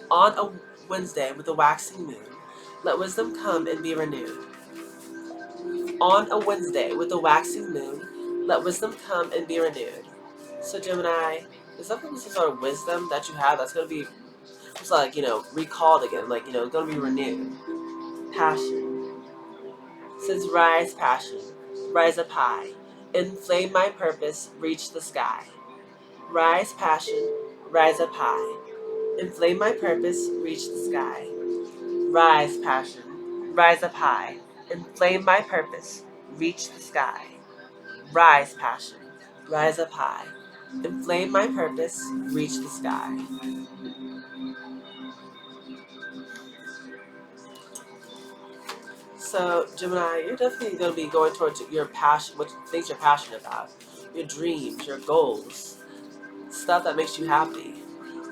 On a Wednesday with a waxing moon, let wisdom come and be renewed. On a Wednesday with a waxing moon, let wisdom come and be renewed. So Gemini, there's definitely some sort of wisdom that you have that's going to be just like, recalled again, like, going to be renewed. Passion. It says rise passion, rise up high. Inflame my purpose, reach the sky. Rise passion, rise up high. Inflame my purpose, reach the sky. Rise passion, rise up high. Inflame my purpose, reach the sky. Rise passion, rise up high. Inflame my purpose, reach the sky. So, Gemini, you're definitely going to be going towards your passion, what things you're passionate about, your dreams, your goals, stuff that makes you happy.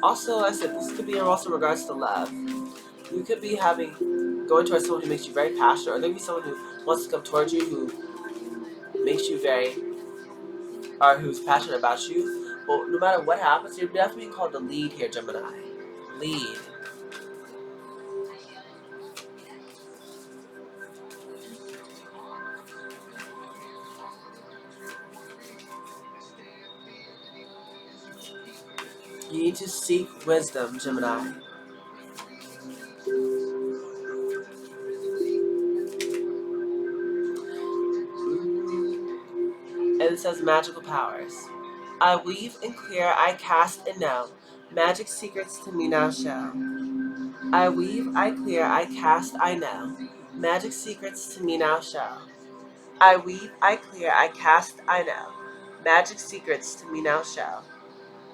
Also, I said this could be also in regards to love. You could be going towards someone who makes you very passionate, or maybe someone who wants to come towards you, who makes you or who's passionate about you. But no matter what happens, you're definitely called the lead here, Gemini. Lead. You need to seek wisdom, Gemini. says magical powers. I weave and clear, I cast and know. Magic secrets to me now show. I weave, I clear, I cast, I know. Magic secrets to me now show. I weave, I clear, I cast, I know. Magic secrets to me now show.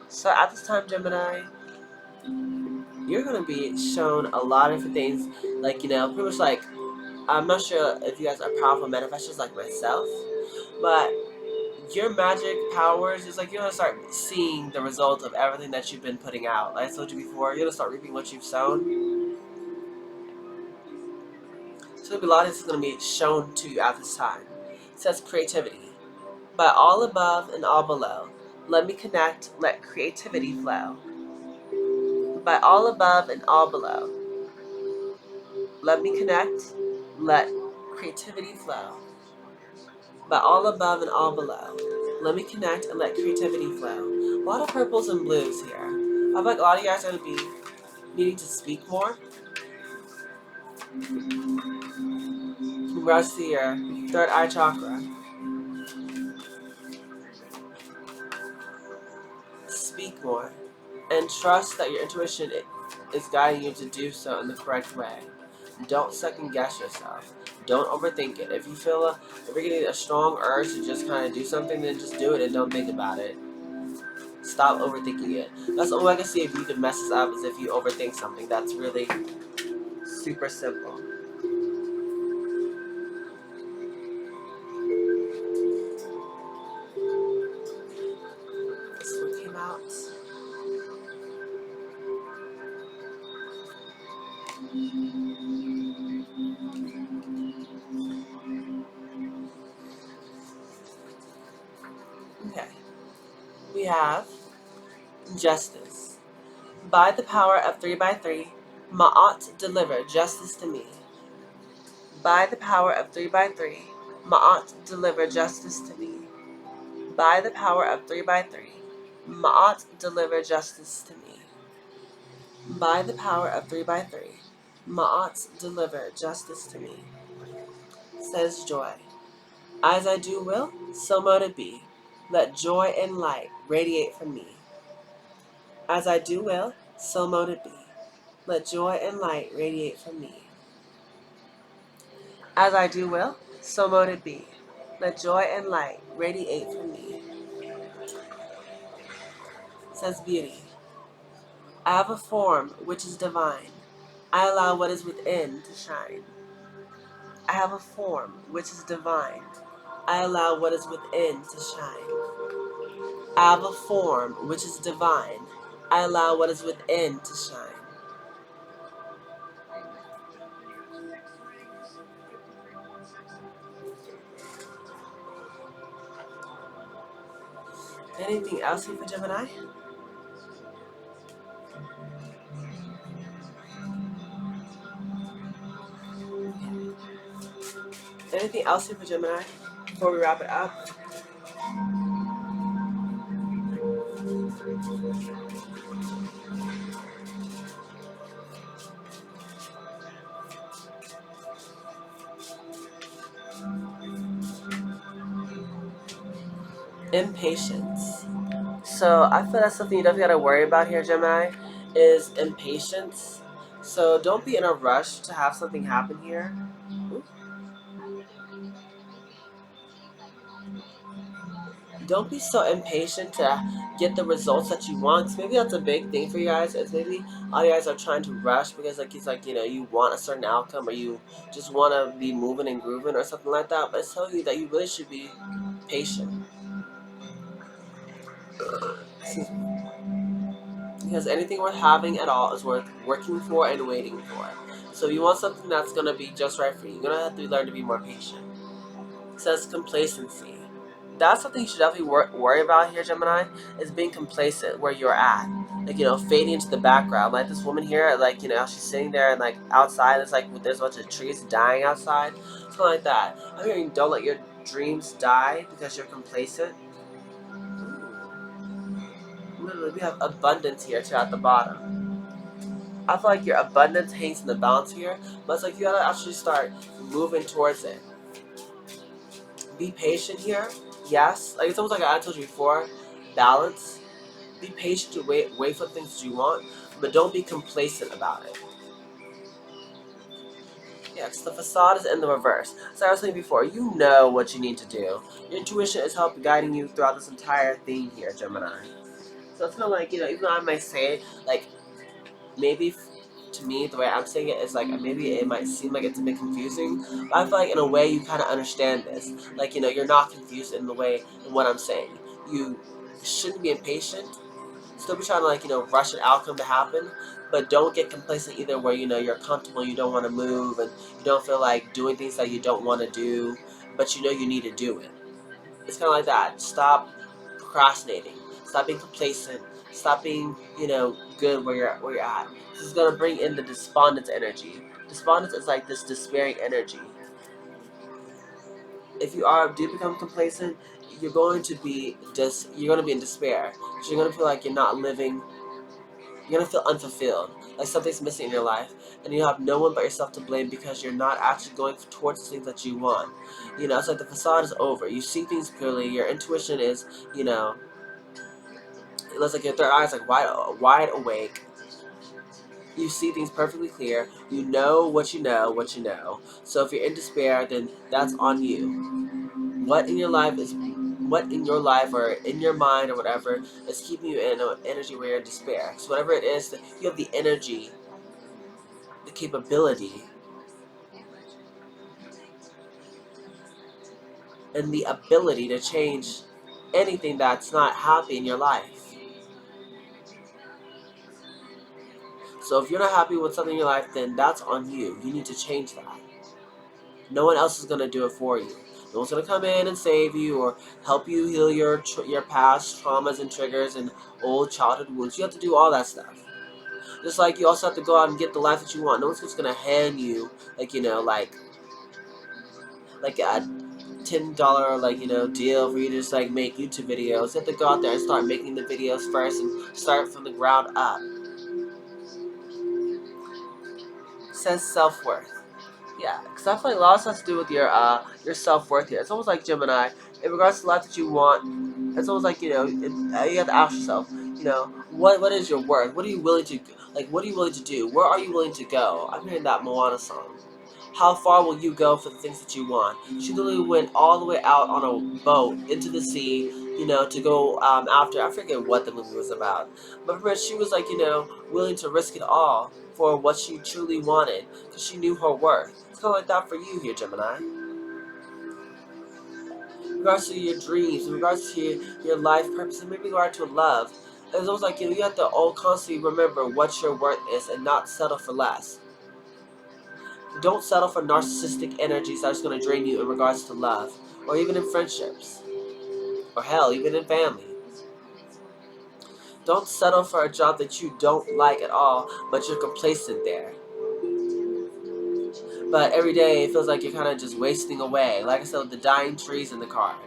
So at this time, Gemini, you're going to be shown a lot of different things. Like, pretty much like, I'm not sure if you guys are powerful manifestors like myself, but your magic powers is like you're gonna start seeing the result of everything that you've been putting out. Like I told you before, you're gonna start reaping what you've sown. So a lot of this is gonna be shown to you at this time. It says creativity. By all above and all below, let me connect, let creativity flow. By all above and all below, let me connect, let creativity flow. By all above and all below, let me connect and let creativity flow. A lot of purples and blues here. I feel like a lot of you guys are going to be needing to speak more. Congrats to your third eye chakra. Speak more. And trust that your intuition is guiding you to do so in the correct way. Don't second guess yourself. Don't overthink it. If you're getting a strong urge to just kind of do something, then just do it and don't think about it. Stop overthinking it. That's the only way I can see if you can mess this up is if you overthink something. That's really super simple. This one came out. Okay. We have justice. By the power of 3 by 3, Ma'at deliver justice to me. By the power of 3 by 3, Ma'at deliver justice to me. By the power of 3 by 3, Ma'at deliver justice to me. By the power of 3 by 3, Ma'at deliver justice to me. Says joy. As I do will, so mote it be. Let joy and light radiate from me. As I do will, so mote it be. Let joy and light radiate from me. As I do will, so mote it be. Let joy and light radiate from me. Says beauty. I have a form which is divine. I allow what is within to shine. I have a form which is divine. I allow what is within to shine. I have a form which is divine. I allow what is within to shine. Anything else here for Gemini? Anything else here for Gemini before we wrap it up? Impatience. So I feel that's something you definitely gotta worry about here, Gemini, is impatience. So don't be in a rush to have something happen here. Don't be so impatient to get the results that you want. Maybe that's a big thing for you guys. Is maybe all you guys are trying to rush because it's like you want a certain outcome or you just want to be moving and grooving or something like that. But it's telling you that you really should be patient. Because anything worth having at all is worth working for and waiting for. So you want something that's gonna be just right for you. You're gonna have to learn to be more patient. It says complacency. That's something you should definitely worry about here, Gemini, is being complacent where you're at. Like, fading into the background. Like this woman here, like, she's sitting there and like outside, there's a bunch of trees dying outside. Something like that. I'm hearing don't let your dreams die because you're complacent. Literally, we have abundance here too at the bottom. I feel like your abundance hangs in the balance here, but it's like you gotta actually start moving towards it. Be patient here. yes, like it's almost like I told you before, balance. Be patient to wait for the things that you want, but don't be complacent about it. Yeah, because the facade is in the reverse. So I was saying before, you know what you need to do. Your intuition is helping guiding you throughout this entire thing here, Gemini. So it's kind of like, even though I might say it, like, maybe to me, the way I'm saying it is like, maybe it might seem like it's a bit confusing, but I feel like in a way you kind of understand this. Like, you're not confused in the way, in what I'm saying. You shouldn't be impatient. Still be trying to, like, rush an outcome to happen, but don't get complacent either where, you're comfortable, you don't want to move, and you don't feel like doing things that you don't want to do, but you need to do it. It's kind of like that. Stop procrastinating. Stop being complacent. Stop being, good where you're at. This is gonna bring in the despondence energy. Despondence is like this despairing energy. If you do become complacent, you're gonna be in despair. So you're gonna feel like you're not living. You're gonna feel unfulfilled, like something's missing in your life, and you have no one but yourself to blame because you're not actually going towards the things that you want. It's like the facade is over. You see things clearly. Your intuition is, it looks like your third eye is like wide awake. You see things perfectly clear. You know what you know, what you know. So if you're in despair, then that's on you. What in your life or in your mind or whatever is keeping you in an energy where you're in despair. So whatever it is, that you have the energy, the capability, and the ability to change anything that's not happy in your life. So if you're not happy with something in your life, then that's on you. You need to change that. No one else is going to do it for you. No one's going to come in and save you or help you heal your past traumas and triggers and old childhood wounds. You have to do all that stuff. Just like you also have to go out and get the life that you want. No one's just going to hand you, like a $10 deal for you to just like make YouTube videos. You have to go out there and start making the videos first and start from the ground up. It says self-worth. Yeah, because I feel like a lot of stuff has to do with your self worth here. It's almost like Gemini. In regards to the life that you want, it's almost like you have to ask yourself, what is your worth? What are you willing to What are you willing to do? Where are you willing to go? I'm hearing that Moana song. How far will you go for the things that you want? She literally went all the way out on a boat into the sea, to go after. I forget what the movie was about, but pretty much she was like, willing to risk it all for what she truly wanted because she knew her worth. It's kind of like that for you here, Gemini. In regards to your dreams, in regards to your life purpose, and maybe in regard to love, it's almost like you have to all constantly remember what your worth is and not settle for less. Don't settle for narcissistic energies that are going to drain you in regards to love, or even in friendships, or hell, even in family. Don't settle for a job that you don't like at all, but you're complacent there. But every day it feels like you're kind of just wasting away. Like I said, with the dying trees in the card.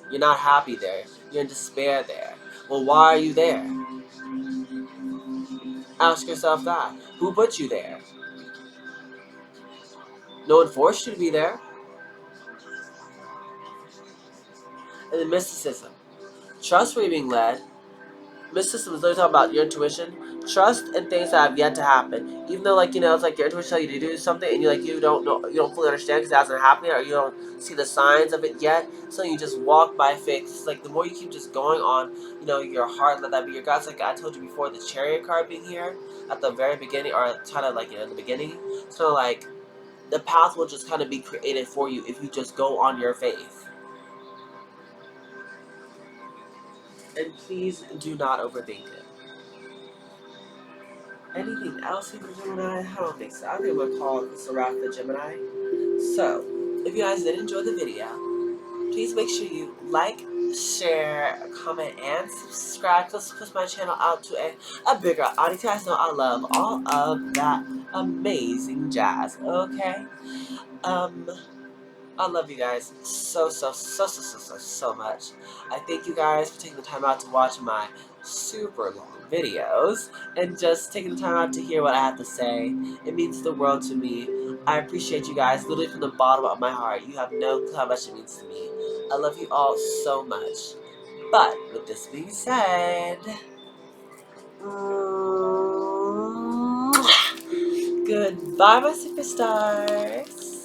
You're not happy there. You're in despair there. Well, why are you there? Ask yourself that. Who put you there? No one forced you to be there. And then mysticism. Trust where you're being led. Mysticism is literally talking about your intuition. Trust in things that have yet to happen. Even though, it's like your intuition tells you to do something and you don't know, you don't fully understand because it hasn't happened yet, or you don't see the signs of it yet. So you just walk by faith. It's like the more you keep just going on, your heart, let that be your guides. Like I told you before, the chariot card being here at the very beginning, or kind of in the beginning, it's kind of like the path will just kind of be created for you if you just go on your faith. And please do not overthink it. Anything else for Gemini? I don't think so. I think we'll call this a wrap for Gemini. So, if you guys did enjoy the video, please make sure you like, share, comment, and subscribe. Let's push my channel out to a bigger audience. You guys know I love all of that amazing jazz, okay? I love you guys so much. I thank you guys for taking the time out to watch my super long videos and just taking time out to hear what I have to say. It means the world to me. I appreciate you guys literally from the bottom of my heart. You have no clue how much it means to me. I love you all so much. But with this being said, goodbye, my superstars.